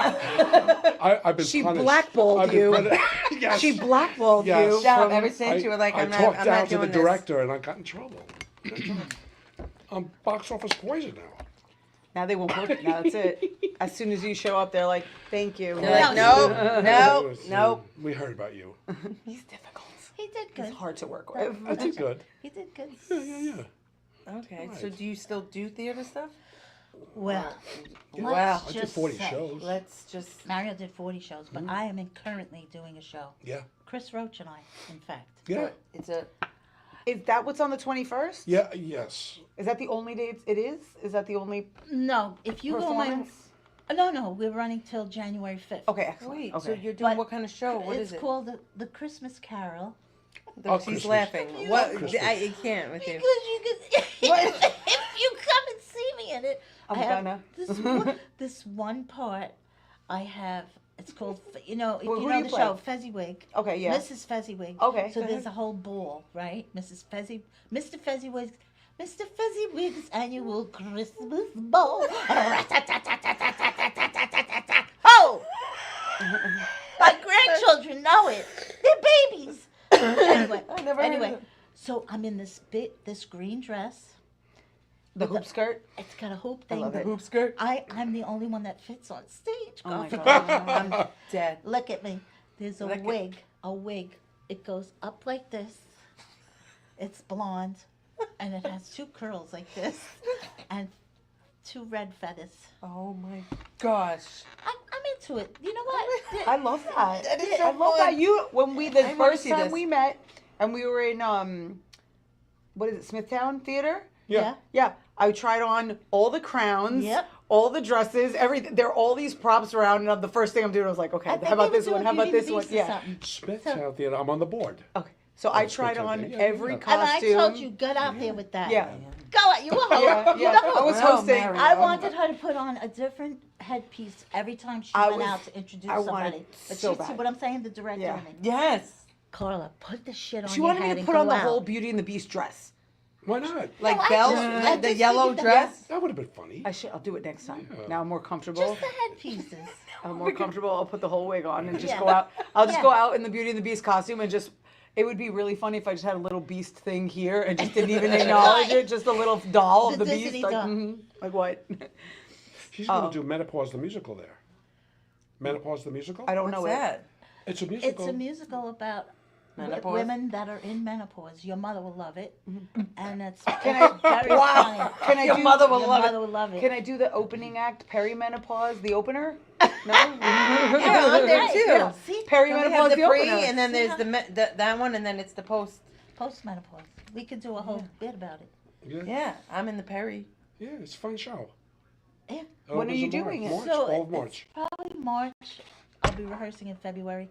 I've been She punished. blackballed I've been you. punished. Yes. She blackballed Yes. you. Shut up. from- Ever since you were like, I I'm not talked down to the doing this. director and I got in trouble. I'm box office poison now. Now they won't book. Now that's it. As soon as you show up, they're like, "Thank you." They're like, no, no, It was, no. We heard about you. He's difficult. He did good. He's hard to work with. I did good. He did good. Yeah. Okay, so do you still do theater stuff? Well, Wow. I did just 40 say, shows. Let's just. Mario did 40 shows, but I am currently doing a show. Yeah. Chris Roach and I, in fact. Yeah. It's a. Is that what's on the 21st? Yeah. Yes. Is that the only date it is? Is that the only No, if you go on my. performance? No, we're running till January 5th. Okay, excellent. Wait, okay. so you're doing But what kind of show? What it's is it? called the Christmas Carol. Oh, She's Christmas. laughing. What? Christmas. I can't with Because you. you could, if you come and see me in it, I'm I have gonna. this one part. I have. It's called, you know, if Who you do know you the play? show Fezziwig. Okay, yeah. Mrs. Fezziwig. Okay, So go there's ahead. a whole ball, right? Mr. Fezziwig's annual Christmas ball. Oh! My grandchildren know it. They're babies. Anyway, I never heard anyway. of it. So I'm in this green dress. The With hoop skirt. It's got a hoop I thing. love The it. hoop skirt. I'm the only one that fits on stage. Oh my girl. god. I'm dead. Look at me. There's a Look at- wig. A wig. It goes up like this. It's blonde. And it has two curls like this. And two red feathers. Oh my gosh. I'm into it. You know what? I love that. That is so I love fun. that. You when we the I wanna first see time this. we met and we were in what is it, Smithtown Theater? Yeah. Yeah. I tried on all the crowns, Yep. all the dresses, everything. There are all these props around, and the first thing I'm doing, I was like, okay, I think how about they were this one? doing How about Beauty this and the one? Beast or Yeah. something. Smithtown Theater. I'm on the board. Okay. So I That's tried good, on yeah, every yeah. costume. And I told you, get out there with that. Yeah. Go out. You were home. Yeah, You yeah. know. I was Well, hosting. Mary. I wanted her to put on a different headpiece every time she I went was- out to introduce I wanted somebody. But so she see bad. what I'm saying? The director Yeah. and me. Yes. Carla, put the shit on She your wanted head me to and put go on the out. whole Beauty and the Beast dress. Why not? Like I Belle, just- I like the just yellow figured that- dress. That would have been funny. I'll do it next time. Yeah. Now I'm more comfortable. Just the headpieces. I'm more comfortable. I'll put the whole wig on and just Yeah. go out. I'll just Yeah. go out in the Beauty and the Beast costume and just. It would be really funny if I just had a little beast thing here and just didn't even acknowledge it. Just a little doll of The the beast. Disney Like, doll. like what? She's going Oh. to do Menopause the musical there. Menopause the musical? I don't What's know that? It's a musical. It's a musical about Menopause? women that are in menopause. Your mother will love it. And it's, Can it's I? very Wow. funny. Can I Your do? mother will Your love mother it. will love it. Can I do the opening act, perimenopause, the opener? No. Yeah, I'm there Right, too. yeah. See? So we have Perimenopause, the the pre, opener. and then there's Yeah. that one, and then it's the post. Postmenopause. We could do a whole bit about it. Yeah. Yeah, I'm in the peri. Yeah, it's a fun show. Yeah. Oh, When are was you in doing it? March, So all of it's March. Probably March. I'll be rehearsing in February.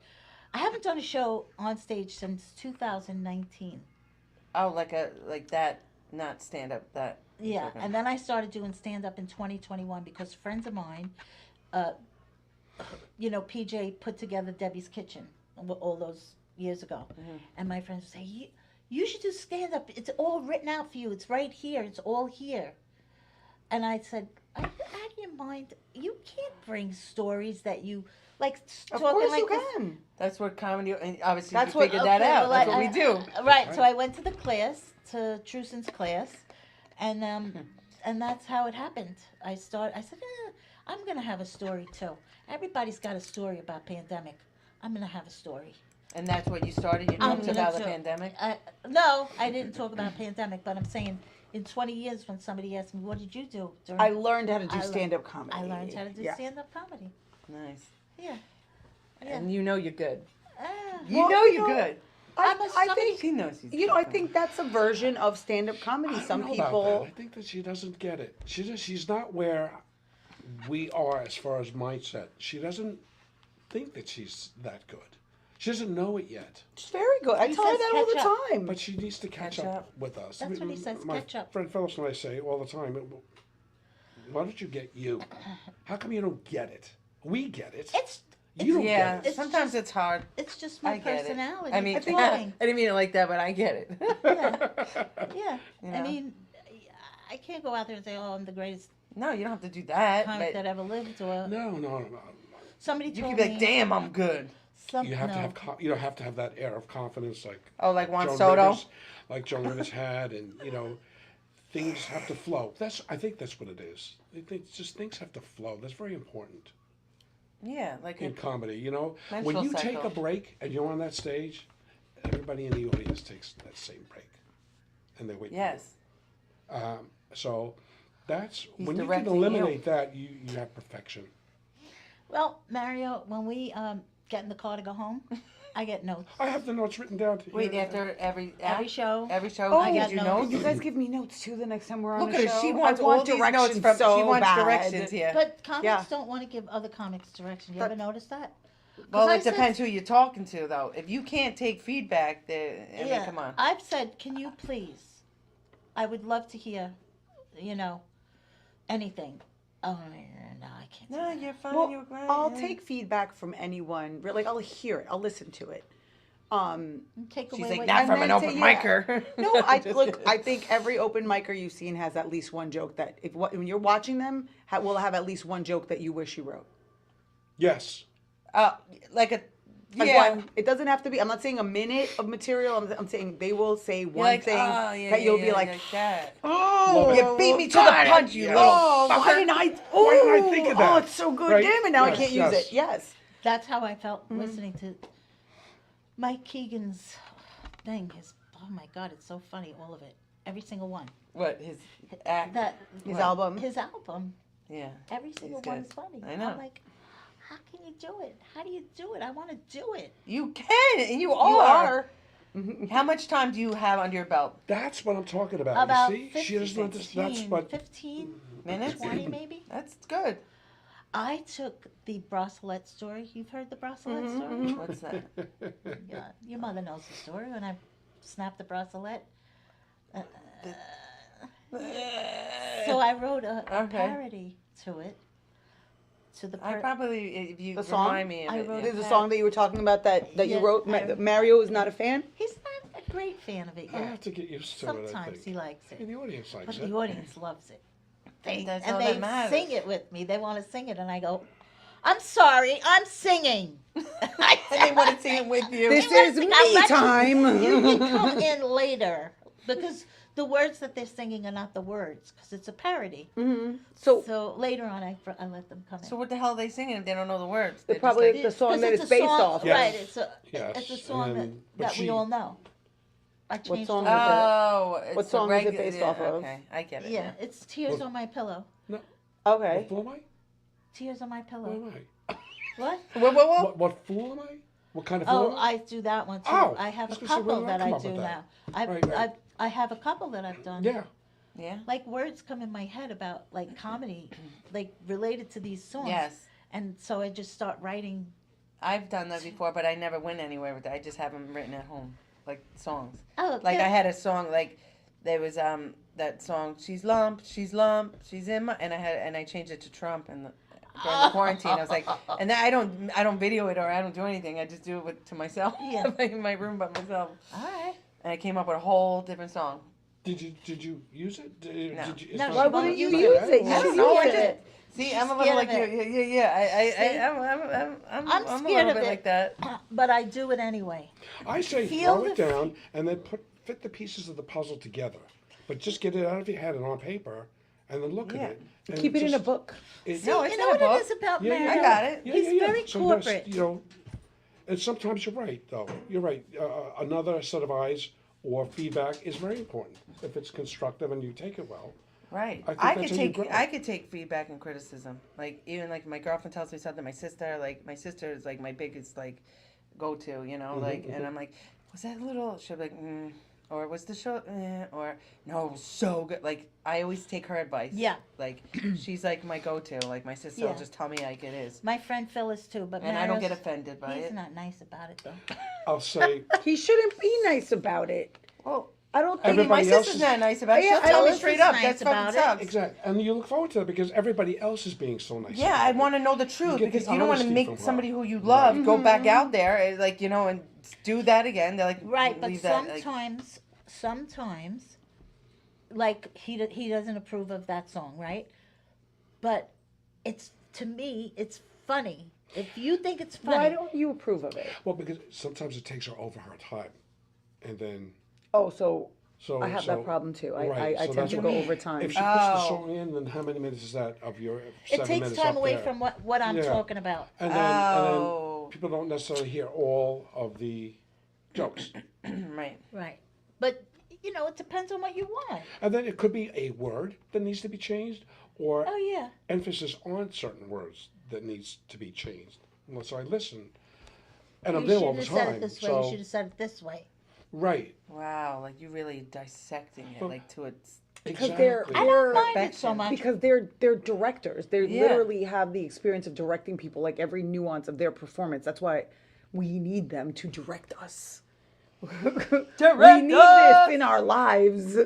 I haven't done a show on stage since 2019. Oh, like that, not stand up. That. Yeah, Okay. and then I started doing stand up in 2021 because friends of mine, PJ put together Debbie's Kitchen all those years ago, and my friends would say, "You should do stand up. It's all written out for you. It's right here. It's all here." And I said, "Out of your mind, you can't bring stories that you like Of talking course like you this." can. That's what comedy. And obviously, That's you what- figured that Okay, out. well, That's what we do. Right. So I went to the class, to Truson's class, and that's how it happened. I said, I'm gonna have a story too. Everybody's got a story about pandemic. I'm gonna have a story. And that's what you started. You I'm talked gonna about the do- pandemic. No, I didn't talk about pandemic, but I'm saying in 20 years when somebody asked me, what did you do? During I learned how to do I lear- stand-up comedy. I learned how to do Yeah. stand-up comedy. Nice. Yeah. Yeah. And you know you're good. Ah. You Well, know you you're know, good. I somebody- think She knows she's. I think that's a version of stand-up comedy. I don't Some know about people. that. I think that she doesn't get it. She's not where we are as far as mindset. She doesn't think that she's that good. She doesn't know it yet. She's very good. I He tell her says that all catch the up. time. But she needs to catch Catch up up. with us. That's what he says, My catch up. friend Phyllis and I say all the time, why don't you get you? How come you don't get it? We get it. You don't Yeah. get it. Sometimes it's hard. It's just my I get personality. it. I mean, It's I talking. didn't mean it like that, but I get it. Yeah. You I know? mean, I can't go out there and say, "Oh, I'm the greatest No, you don't have to do that. comic But that ever lived." Or No. somebody you told could be me, like, "Damn, I'm good." You have to have you don't have to have that air of confidence like Oh, like Juan Joan Soto. Rivers, like Joan Rivers had, and things have to flow. I think that's what it is. Things have to flow. That's very important Yeah, like in comedy. When Menstrual you take cycle. a break and you're on that stage, everybody in the audience takes that same break, and they wait. for you. yes. So that's He's when you can directing eliminate that, you have perfection. Well, Mario, when we get in the car to go home, I get notes. I have the notes written down. Wait, after every Every show. every show, Oh, I I got you notes. notes. You guys give me notes too the next time we're on Look the at show. her. She wants I want all these directions notes from. so She wants bad. directions here. But comics Yeah. don't want to give other comics direction. You But- ever notice that? Well, I it said- depends who you're talking to, though. If you can't take feedback, then I mean, come on. I've said, can you please? I would love to hear, you know, anything. Oh no, I can't. do No, that. you're fine. Well, you're great. I'll yeah. take feedback from anyone. Like I'll hear it. I'll listen to it. Take She's away like, what not you from an meant open to- yeah. micer. No, I Just look. kidding. I think every open micer you've seen has at least one joke that if when you're watching them, will have at least one joke that you wish you wrote. Yes. Like a, Like yeah. one, it doesn't have to be. I'm not saying a minute of material. I'm saying they will say You're one like, thing oh, yeah, that you'll yeah, be like, that. oh, You beat me to the punch, you Yeah. little oh, fucker. why didn't I? Why didn't I think of that? Oh, it's so good, Right? damn it! Now I Yes, can't yes. use it. Yes. That's how I felt listening to Mike Keegan's thing. Oh my God, it's so funny, all of it, every single one. What, his act? His What? album. His album, Yeah. every single He's one good. is funny. I know. I'm like, how can you do it? How do you do it? I want to do it. You can, and you are. You are. How much time do you have under your belt? That's what I'm talking about. About you see? She doesn't understand. That's 15, what. 15, Minutes? 20 maybe. That's good. I took the bracelet story. You've heard the bracelet story? What's that? Yeah, your mother knows the story. When I snapped the bracelet. So I wrote a Okay. parody to it. To the I probably, if you The song? remind me of I it. wrote yeah. There's a song that you were talking about that you Yeah, wrote. I- Mario is not a fan. He's not a great fan of it I yet. have to get used to it. I Sometimes he think. likes And it, the audience likes but it. the audience loves it. That's And all they that matters. sing it with me. They want to sing it, and I go, "I'm sorry, I'm singing." And they want to sing it with you. This wanna is sing- me I'll let time. You can come in later because the words that they're singing are not the words because it's a parody. So So later on, I let them come in. So what the hell are they singing if they don't know the words? They're just probably- like, the song 'Cause that it's it's a based song- off of. Right, Yes. it's a Yes, song and- but that we she- all know. I changed song the is it? oh, it's What the song is it regu- based yeah, off of? Okay, I get it. Yeah, it's Tears on My Pillow. Okay. What fool am I? Tears on My What pillow. am I? What? Whoa. What fool am I? What kind of fool Oh, am I do that one too. Oh, I have I was a gonna say, where couple did I that come I up do with now. that? Right. I have a couple that I've done. Yeah. Yeah. Like words come in my head about like comedy, like related to these songs. Yes. And so I just start writing. I've done that before, but I never went anywhere with it. I just have them written at home, like songs. Oh, Like yeah. I had a song, like there was that song, she's lump, she's in my, and I changed it to Trump and during the quarantine. I was like, and then I don't video it or I don't do anything. I just do it to myself. Yeah. In my room by myself. All right. And I came up with a whole different song. Did you use it? Did, No. Did you, it's No, not- she Why won't wouldn't you use use it. it? You I I should don't know. I use just it. see. She's I'm a little scared like of you. it. Yeah. I'm I'm a scared little of bit it. like that. But I do it anyway. I say Feel throw it the down and then fit the pieces of the puzzle together. But just get it out of your head and on paper, and then look Yeah. at it. And Keep it in a just- book. it- No, it's You know not what a book. it is about Yeah, yeah, Mario? I got it. Yeah, He's yeah, yeah. very Sometimes, corporate. You know, and sometimes you're right, though. You're right. Another set of eyes or feedback is very important if it's constructive and you take it well. Right. I think I that's could how you take grow. I could take feedback and criticism. Like even like my girlfriend tells me something, my sister is like my biggest like go to, you know, like and I'm like, was that a little she'll be like, or was the show or no, it was so good. Like I always take her advice. Yeah. Like she's like my go to. Like my sister will Yeah. just tell me like it is. My friend Phyllis too, but And I don't get Mario's- offended by He's it. not nice about it though. I'll say, He shouldn't be nice about it. Well, I don't think. Everybody my else sister's is- not nice about it. Yeah, She'll tell me Phyllis straight is up. nice That about fucking it. sucks. exactly. And you look forward to it because everybody else is being so nice. Yeah, about I it. want to know the truth get the because you don't want to honesty make from her. somebody who you love go back out there, like, you know, and do that again. They're like, Right, but leave that, like- sometimes, like he doesn't approve of that song, right? But it's to me, it's funny. If you think it's funny, Why don't you approve of it? Well, because sometimes it takes her over her time. And then, Oh, so so. I have so, that problem too. I right, so tend that's to what go I mean. over time. If she puts the Oh. song in, then how many minutes is that of your it 7 takes minutes time up away there? from what I'm Yeah. talking about. And Oh. then people don't necessarily hear all of the jokes. right. Right. But you know, it depends on what you want. And then it could be a word that needs to be changed or Oh yeah. emphasis on certain words that needs to be changed. Well, so I listen. And I'm You there should all the have said time. it this way. So, You should have said it this way. Right. Wow, like you're really dissecting it, like to its. Because they're Exactly. I don't mind it Perfection. so much. because they're directors. They Yeah. literally have the experience of directing people, like every nuance of their performance. That's why we need them to direct us. we need us! this in our lives.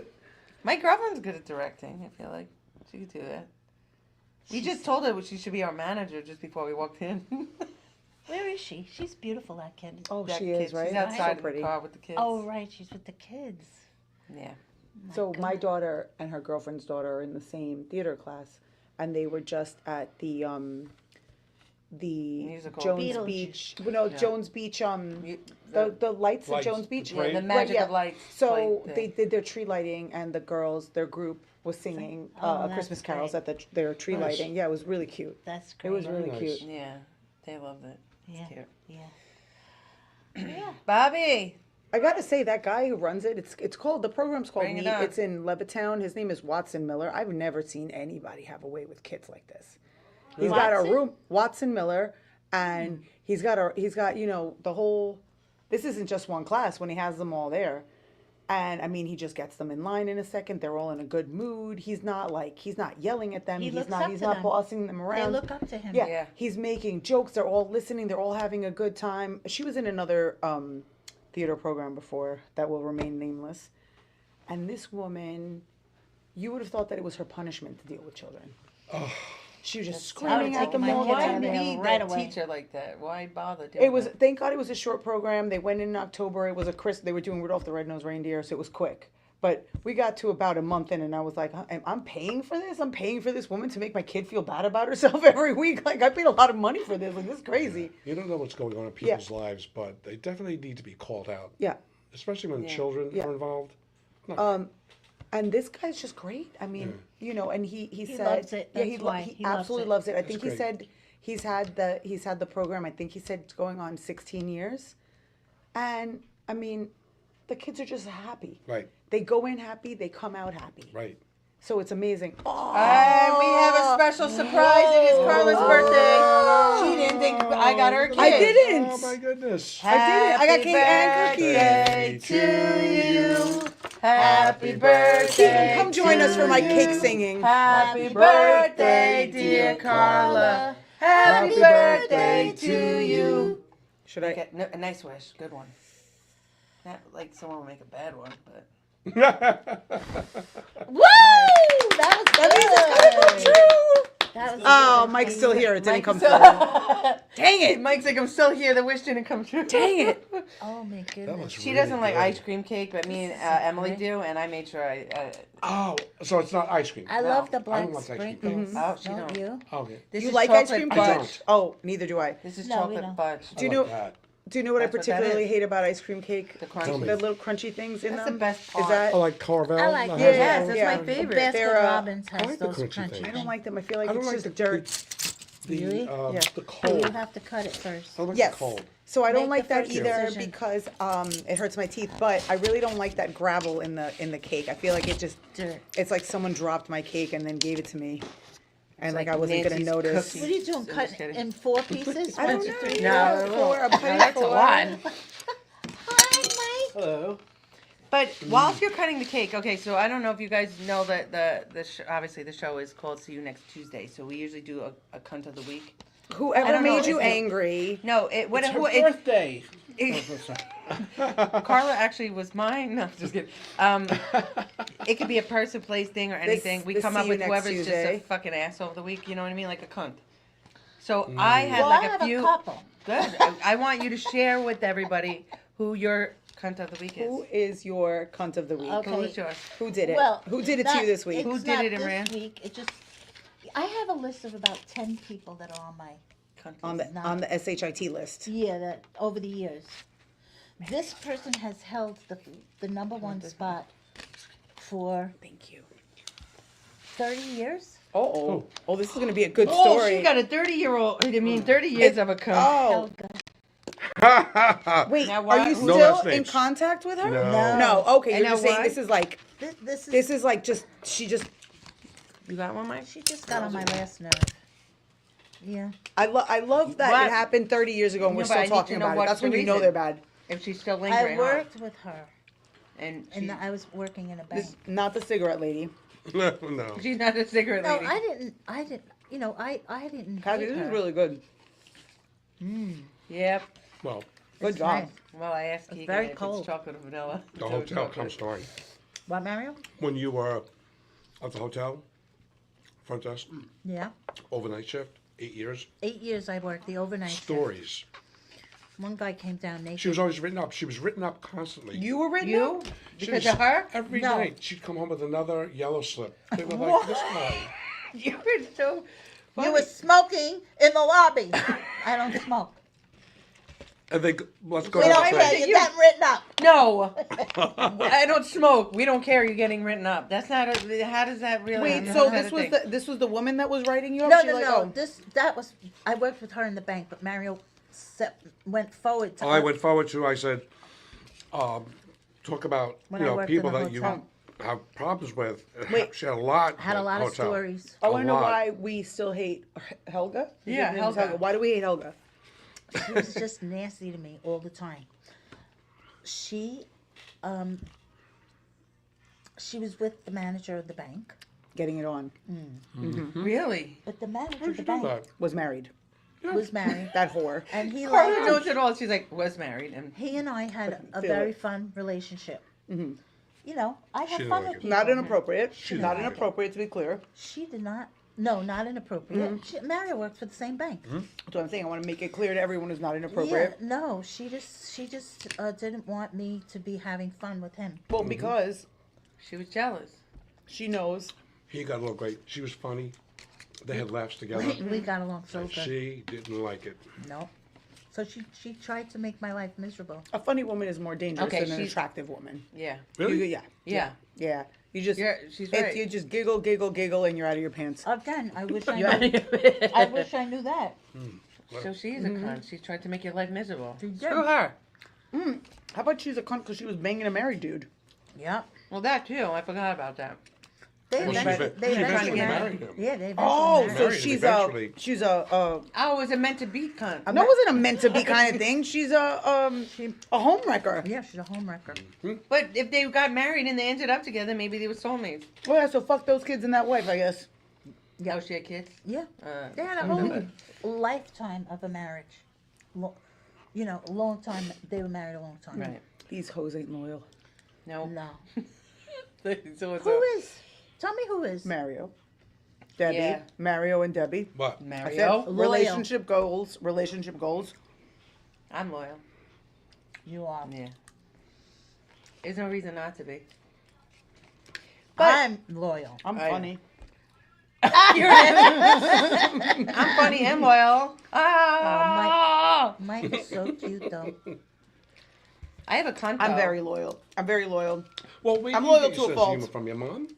My girlfriend's good at directing. I feel like she could do that. We just told her she should be our manager just before we walked in. Where is she? She's beautiful, that kid. Oh, That she kid, is, right? She's outside So in pretty. the car with the kids. Oh, right, she's with the kids. Yeah. So my daughter and her girlfriend's daughter are in the same theater class, and they were just at the Musical. Jones Beetlejuice. Beach. Well, no, Yeah. Jones Beach. You- The lights at Lights, Jones Beach. the parade. the magic yeah. of lights. So play they thing. did their tree lighting, and the girls, their group, was singing Oh, Christmas that's carols great. at their tree Nice. lighting. Yeah, it was really cute. That's It great. was really nice. cute. Yeah, they loved it. Yeah, Cute. yeah. Bobby. I gotta say, that guy who runs it, it's called, the program's called Bring it Meet. on. It's in Levittown. His name is Watson Miller. I've never seen anybody have a way with kids like this. He's got a Watson? room, Watson Miller, and he's got the whole. This isn't just one class when he has them all there, and I mean he just gets them in line in a second. They're all in a good mood. He's not yelling at them. He he's looks not up he's to not them. bossing them They around. look up to him. Yeah, Yeah. he's making jokes. They're all listening. They're all having a good time. She was in another theater program before that will remain nameless, and this woman, you would have thought that it was her punishment to deal with children. She was just I would've screaming at taken them my all kids the out Why of time. there need right that away. teacher like that? Why bother doing It was, that? thank God it was a short program. They went in October. It was they were doing Rudolph the Red-Nosed Reindeer, so it was quick. But we got to about a month in, and I was like, I'm paying for this? I'm paying for this woman to make my kid feel bad about herself every week? Like, I paid a lot of money for this. Like, this is crazy. You don't know what's going on in people's lives, but they definitely need to be called out, Yeah. especially when Yeah. children Yeah. are involved. And this guy's just great. I mean, and he said, loves it. yeah, That's why he he loves absolutely it. loves it. I That's think he great. said he's had the program. I think he said it's going on 16 years, and I mean, the kids are just happy. Right, They go in happy, they come out happy. right. So it's amazing. Oh, And we have a special surprise. It is Carla's birthday. She didn't think I got her cake. I didn't. Oh my goodness. I did it. I got cake and Happy cookies. birthday to you. Happy birthday. Keaton, come join us for my to cake you. singing. Happy birthday, dear Carla. Happy birthday to you. Should I? Okay, a nice wish. Good one. Not like someone will make a bad one, but. Woo! That was good. That was Oh, good. Mike's still here. It didn't come through. Dang it! Mike's like, I'm still here. The wish didn't come true. Dang it. Oh my That goodness. was She really doesn't like good. ice cream cake, but me and Emily do, and I made sure I. Oh, so it's not ice cream. I love the black like ice cream. sprinkles. Oh, she Don't don't. you? Okay. This You is like ice chocolate cream? I fudge. don't. Oh, neither do I. This is No, we chocolate don't. fudge. Do you I know? like that. Do you know what I That's what that particularly is. hate about ice cream cake? The Tell me. The little crunchy things in That's them. the best Is part. that? Oh, like Carvel? I like that it. has Yes, those? that's Yeah. my favorite. Baskin They're, Robbins I has like the those crunchy crunchy things. I don't things. like them. I feel like I don't it's like just the dirt. Really? the Yeah. So cold. you have to cut it first. I like Yes. the cold. So I don't Make like the that first either decision. because it hurts my teeth. But I really don't like that gravel in the cake. I feel like it just Dirt. it's like someone dropped my cake and then gave it to me, and like like I wasn't Nancy's gonna notice. cookie. What are you doing? I'm Cut just kidding. in 4 pieces? I don't 1, 2, know. 3. No, For a plate that's a for- lot. Hi, Mike. Hello. But whilst you're cutting the cake, okay, so I don't know if you guys know that obviously the show is called See You Next Tuesday, so we usually do a cunt of the week. I Whoever don't know made you if it- angry. No, It's her birthday. Carla actually was mine. No, just kidding. It could be a person, place, thing, or anything. We this come See up You with Next whoever's just a Tuesday. fucking asshole of the week. You know what I mean? Like a cunt. So I had Well, like I have a few. a couple. Good. I want you to share with everybody who your cunt of the week is. Who is your cunt of the week? Okay. Who is yours? Who did it? Well, Who did it to you this week? It's Who did not it, this Imran? week. It just. I have a list of about 10 people that are on my Cunt On list. the SHIT list. that over the years. This person has held the number 1 spot for Thank you. 30 years. Oh, this is gonna be a good Oh, story. she got a 30-year-old. I mean, 30 years of a cunt. Oh, Held wait, Now are why- you No still last in names. contact with her? No. No. Okay, And you're just now saying why? this is like This is. she just. You got one, Mike? She just got on my last nerve. Yeah. I love that What? it happened 30 years ago and No, we're but I still need talking to know about it. what's That's the when you know reason. they're bad. if she's still lingering. I worked with her, and and I was working in a bank. This, not the cigarette lady. No. she's not a cigarette No, lady. I didn't. I didn't. Kathy, hate this her. is really good. Yep. Well, Good It's job. nice. Well, I asked Keegan very if cold. it's chocolate or vanilla. the So hotel chocolate. story. What, Mario? When you were at the hotel, front desk, Yeah. overnight shift, 8 years, 8 years I worked the overnight shift. stories. One guy came down naked. She was always written up. She was written up constantly. You were written You? up? She Because was- of her? Every No. night she'd come home with another yellow slip. They were like, this guy. You were so funny. You were smoking in the lobby. I don't smoke. And let's go We to don't the care. thing. You got written up. No, I don't smoke. We don't care. You're getting written up. That's not. How does that really? Wait, how so does this that was thing? this was the woman that was writing you up? No, She no, like, no. oh. That was. I worked with her in the bank, but Mario went forward to. I went forward to, I said, talk about, When you I know, worked in people a that you hotel. have problems with. Wait. She had a lot. Had a with lot of hotel. stories. I want to know lot. why we still hate Helga. Yeah, Her name is Helga. Why do we hate Helga? She was just nasty to me all the time. She was with the manager of the bank, Getting it on. Really? but the manager How'd of the you do bank that? Was married. was married, That whore. and he Carla liked knows it all. She's like, was married, and He and I had a Feel very it. fun relationship. You know, I She had didn't fun like with it. people. Not inappropriate. She Not didn't like it. inappropriate, to be clear. She did not. No, not inappropriate. Mm-hmm. Mario worked for the same bank. That's what I'm saying. I want to make it clear to everyone who's not Yeah, inappropriate. no, she just didn't want me to be having fun with him. Well, because she was jealous. she knows. He got along great. She was funny. They had laughs together. We got along so And good. she didn't like it. No, so she tried to make my life miserable. A funny woman is more dangerous Okay, than an she's- attractive woman. Yeah. Really? Yeah. Yeah. Yeah. You just, She's if right. you just giggle, giggle, giggle, and you're out of your pants. Again, I wish I Yeah. knew. I wish I knew that. So she's a cunt. She tried to make your life miserable. She did. Screw her. How about she's a cunt because she was banging a married dude? Yeah. Well, that too. I forgot about that. They Well, she eventually eventually married. married him. Yeah, they eventually Oh, married. so Married she's eventually. Oh, was it meant to be cunt? no, it wasn't a meant to be kind of thing. She's a homewrecker. Yeah, she's a homewrecker. But if they got married and they ended up together, maybe they were soulmates. Well, yeah, so fuck those kids and that wife, I guess. Oh, she had kids? Yeah. Uh, They had a whole lifetime of a marriage. A long time. They were married a long time. right. These hoes ain't loyal. No. No. So it's Who is? Tell me who is. Mario. Debbie. Yeah. Mario and Debbie. But I said Mario? Loyal. relationship goals. Relationship goals. I'm loyal. You are. Yeah. There's no reason not to be. I'm loyal. I'm I- funny. I'm funny and loyal. Ah! Mike is so cute though. I have a cunt. I'm though. very loyal. I'm very loyal. well, wait, I'm you loyal get to your a sense of fault. humor from your mom.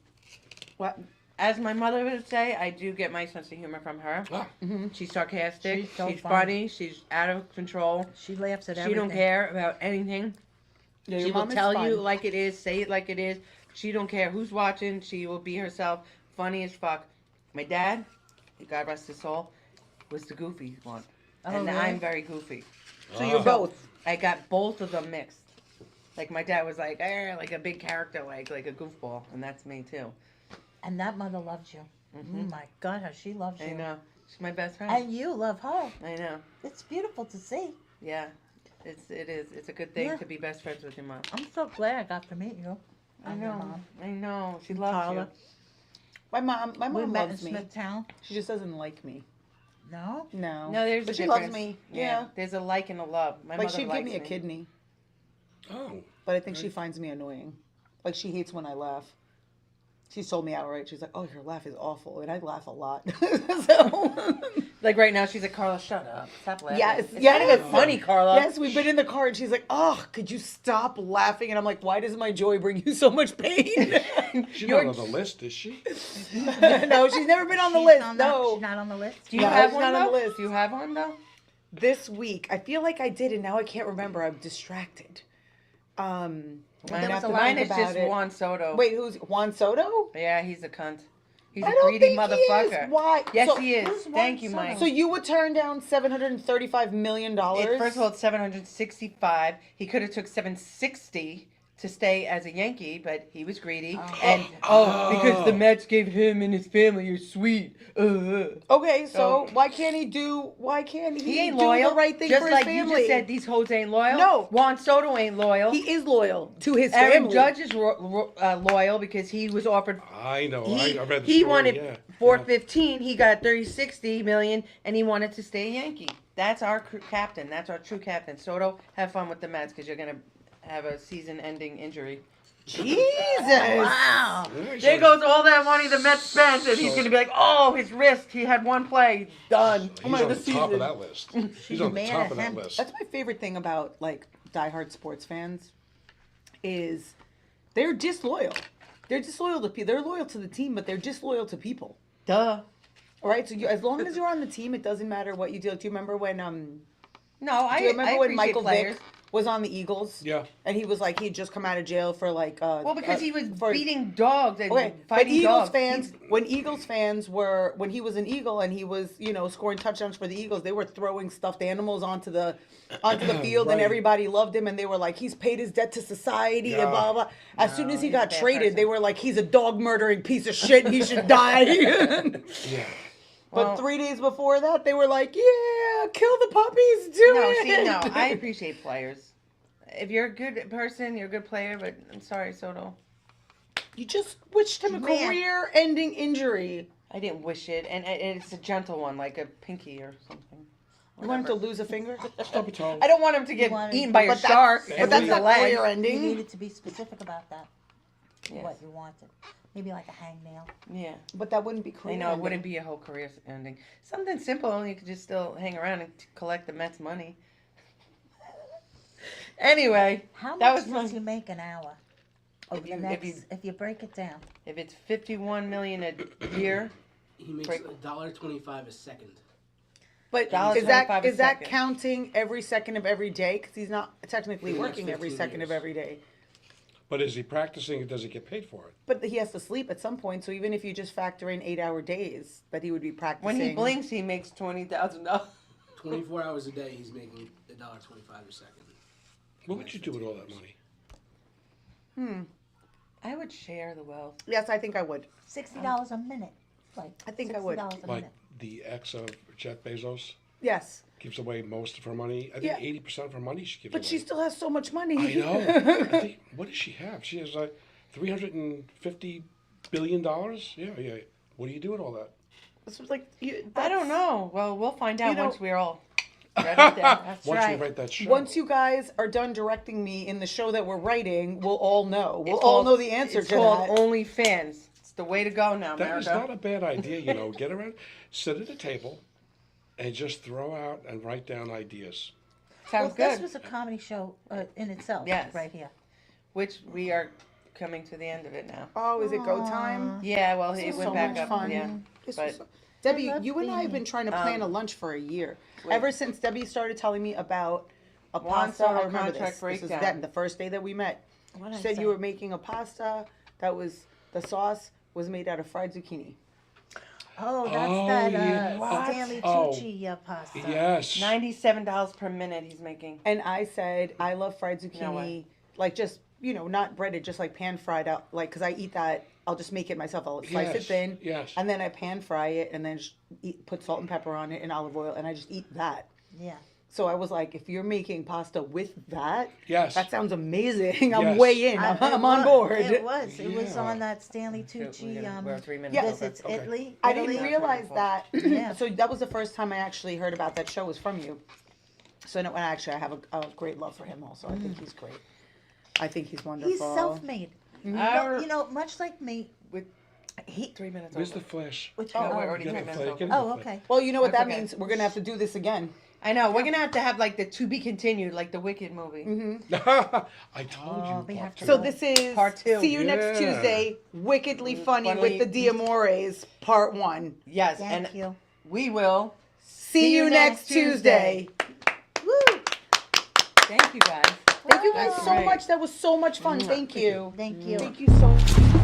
What? As my mother would say, I do get my sense of humor from her. Ah, She's sarcastic. She's so She's funny. funny. She's out of control. She laughs at She everything. don't care about anything. Yeah, She your will mom is tell fun. you like it is, say it like it is. She don't care who's watching. She will be herself. Funny as fuck. My dad, God rest his soul, was the goofy one. Oh, And really? I'm very goofy. So you're both. I got both of them mixed. Like my dad was like a big character, like a goofball, and that's me too. And that mother loves you. Oh my God, how she loves you. I know. She's my best friend. And you love her. I know. It's beautiful to see. Yeah. It is. It's a good thing Yeah. to be best friends with your mom. I'm so glad I got to meet you. I And your know. mom. I know. She loves Carla. My mom We met in loves me. Smithtown. She just doesn't like me. No? No. you. No, there's but a she difference. loves me. Yeah. There's a like and a love. My Like mother she'd give likes me a kidney, oh, but I think she finds me annoying. Like she hates when I laugh. She's told me outright. She's like, "Oh, your laugh is awful," and I laugh a lot. So Like right now, she's like, Carla, shut up. Stop laughing. yes, It's yes, not even funny, Carla. Yes, we've been in the car, and she's like, "Oh, could you stop laughing?" And I'm like, "Why does my joy bring you so much pain?" she's not on the list, is she? No, she's never been on the She's list. not- No. She's not on the list. Do you No, have it's one not on though? the list. Do you have one though? This week, I feel like I did, and now I can't remember. I'm distracted. I'm Mine, gonna have to mine think is just about it. Juan Soto. Wait, who's Juan Soto? Yeah, he's a cunt. He's I a don't greedy think he motherfucker. is. Why? Yes, So- he is. Who's Thank Juan you, Soto? Mike. So you would turn down $735 million? First of all, it's 765. He could have took 760 to stay as a Yankee, but he was greedy. And because the Mets gave him and his family are sweet. Okay, so why can't he He ain't do loyal. the right thing just for his like family? you just said, these hoes ain't loyal. No. Juan Soto ain't loyal. He is loyal to his Aaron family. Judge is loyal because he was offered. I know. He, I read the he story, wanted yeah. 415. He got 30-60 million, and he wanted to stay a Yankee. That's our captain. That's our true captain. Soto, have fun with the Mets because you're gonna have a season-ending injury. Jesus. Wow. Yeah, There so- goes all that money the Mets spent, and he's So- gonna be like, "Oh, his wrist. He had one play done. He's on the top of that list. He's on the Man top of of that him. list. That's my favorite thing about like diehard sports fans is they're disloyal. They're disloyal to people. They're loyal to the team, but they're disloyal to people. Duh. All right. So as long as you're on the team, it doesn't matter what you do. Do you remember when No, Do you remember I when appreciate Michael players. Vick was on the Eagles? Yeah. And he was like he'd just come out of jail for like Well, because he was for- beating dogs and Okay, but fighting Eagles dogs. fans, when he was an Eagle and he was, scoring touchdowns for the Eagles, they were throwing stuffed animals onto the field, and Right. everybody loved him, and they were like, he's paid his debt to society, and Yeah. blah blah. As soon as he he's a got bad traded, person. they were like, he's a dog murdering piece of shit, and he should die. Yeah. But Well- 3 days before that, they were like, yeah, kill the puppies, do No, it. see, no, I appreciate players. If you're a good person, you're a good player. But I'm sorry, Soto. You just wished him a Man. career-ending injury. I didn't wish it, and it's a gentle one, like a pinky or something. You want him to lose a finger? Stub a toe. I don't want him to get wanted- eaten by a But that's- shark. but and that's lose not a leg. career You ending. needed to be specific about that. Yes. What you wanted. Maybe like a hangnail. Yeah, But that wouldn't be career. I know it ending. wouldn't be a whole career ending. Something simple, and you could just still hang around and collect the Mets money. Anyway, How that much was my. does you make an hour? Over you- the if next, if you break it down. If it's 51 million a year, He makes Break- $1.25 a second. But $1.25 is that a is that second. counting every second of every day? Because he's not technically For the next working every 15 second of years. every day. But is he practicing and does he get paid for it? But he has to sleep at some point. So even if you just factor in 8-hour days, that he would be practicing. when he blinks, he makes $20,000. 24 hours a day, he's making $1.25 a second. What would you do with all that money? I would share the wealth. Yes, I think I would. $60 a minute. Like I think I would. $60 a Like minute. the ex of Jeff Bezos Yes, gives away most of her money. I think Yeah. 80% of her money she gives but away. she still has so much money. I know. I think, what does she have? She has like $350 billion. Yeah. What do you do with all that? This was like I don't know. Well, we'll find out You know- once we're all ready there. That's Once right. you write that show. Once you guys are done directing me in the show that we're writing, we'll all know. We'll It's all called- know the answer it's to called that. OnlyFans. It's the way to go now, That is America. not a bad idea, Get around, sit at a table, and just throw out and write down ideas. Sounds Well, good. this was a comedy show in itself. Yes. Right here. Which we are coming to the end of it now. Oh, is it go time? Yeah, well, This it was went so back much up. fun. Yeah, This but was so- Debbie, love you and I have being been trying to plan a lunch for a year. wait. Ever since Debbie started telling me about a Juan pasta, Soto I remember contract this is breakdown. then, the first day that we met. What She I said say? you were making a pasta that was, the sauce was made out of fried zucchini. Oh, that's Oh, that yeah. What? Stanley Oh. Tucci pasta. Yes. $97 per minute he's making. And I said, I love fried zucchini, No way. like just, not breaded, just like pan fried out, like, because I eat that, I'll just make it myself. I'll slice it Yes, thin. yes. And then I pan fry it and then just put salt and pepper on it and olive oil, and I just eat that. Yeah. So I was like, if you're making pasta with that, Yes. that sounds amazing. I'm Yes. way in. I'm on board. It was. It was Yeah. on that Stanley We're Tucci 3 minutes Yeah. over. visits Okay. Italy. I didn't Italy. realize that. Yeah. So that was the first time I actually heard about that show was from you. So no, and actually I have a great love for him also. I think he's great. I think he's wonderful. He's self-made. Our- Much like me. with He. 3 minutes Where's over. the flash? Which No, one? we're already Get 3 the minutes flash, over. get the Oh, flash. okay. Well, you know what that Okay. means. We're gonna have to do this again. I know. We're gonna have to have like the to be continued, like the Wicked movie. I told Oh, you. we have part to two. So this is Part two. See you next Yeah. Tuesday. Wickedly funny Funny. with the Diamores, part 1. Yes, Thank and you. we will. See you next Tuesday. Woo! Thank you guys. Thank you guys That's so great. much. That was so much fun. Thank you. Thank you. Thank you so much.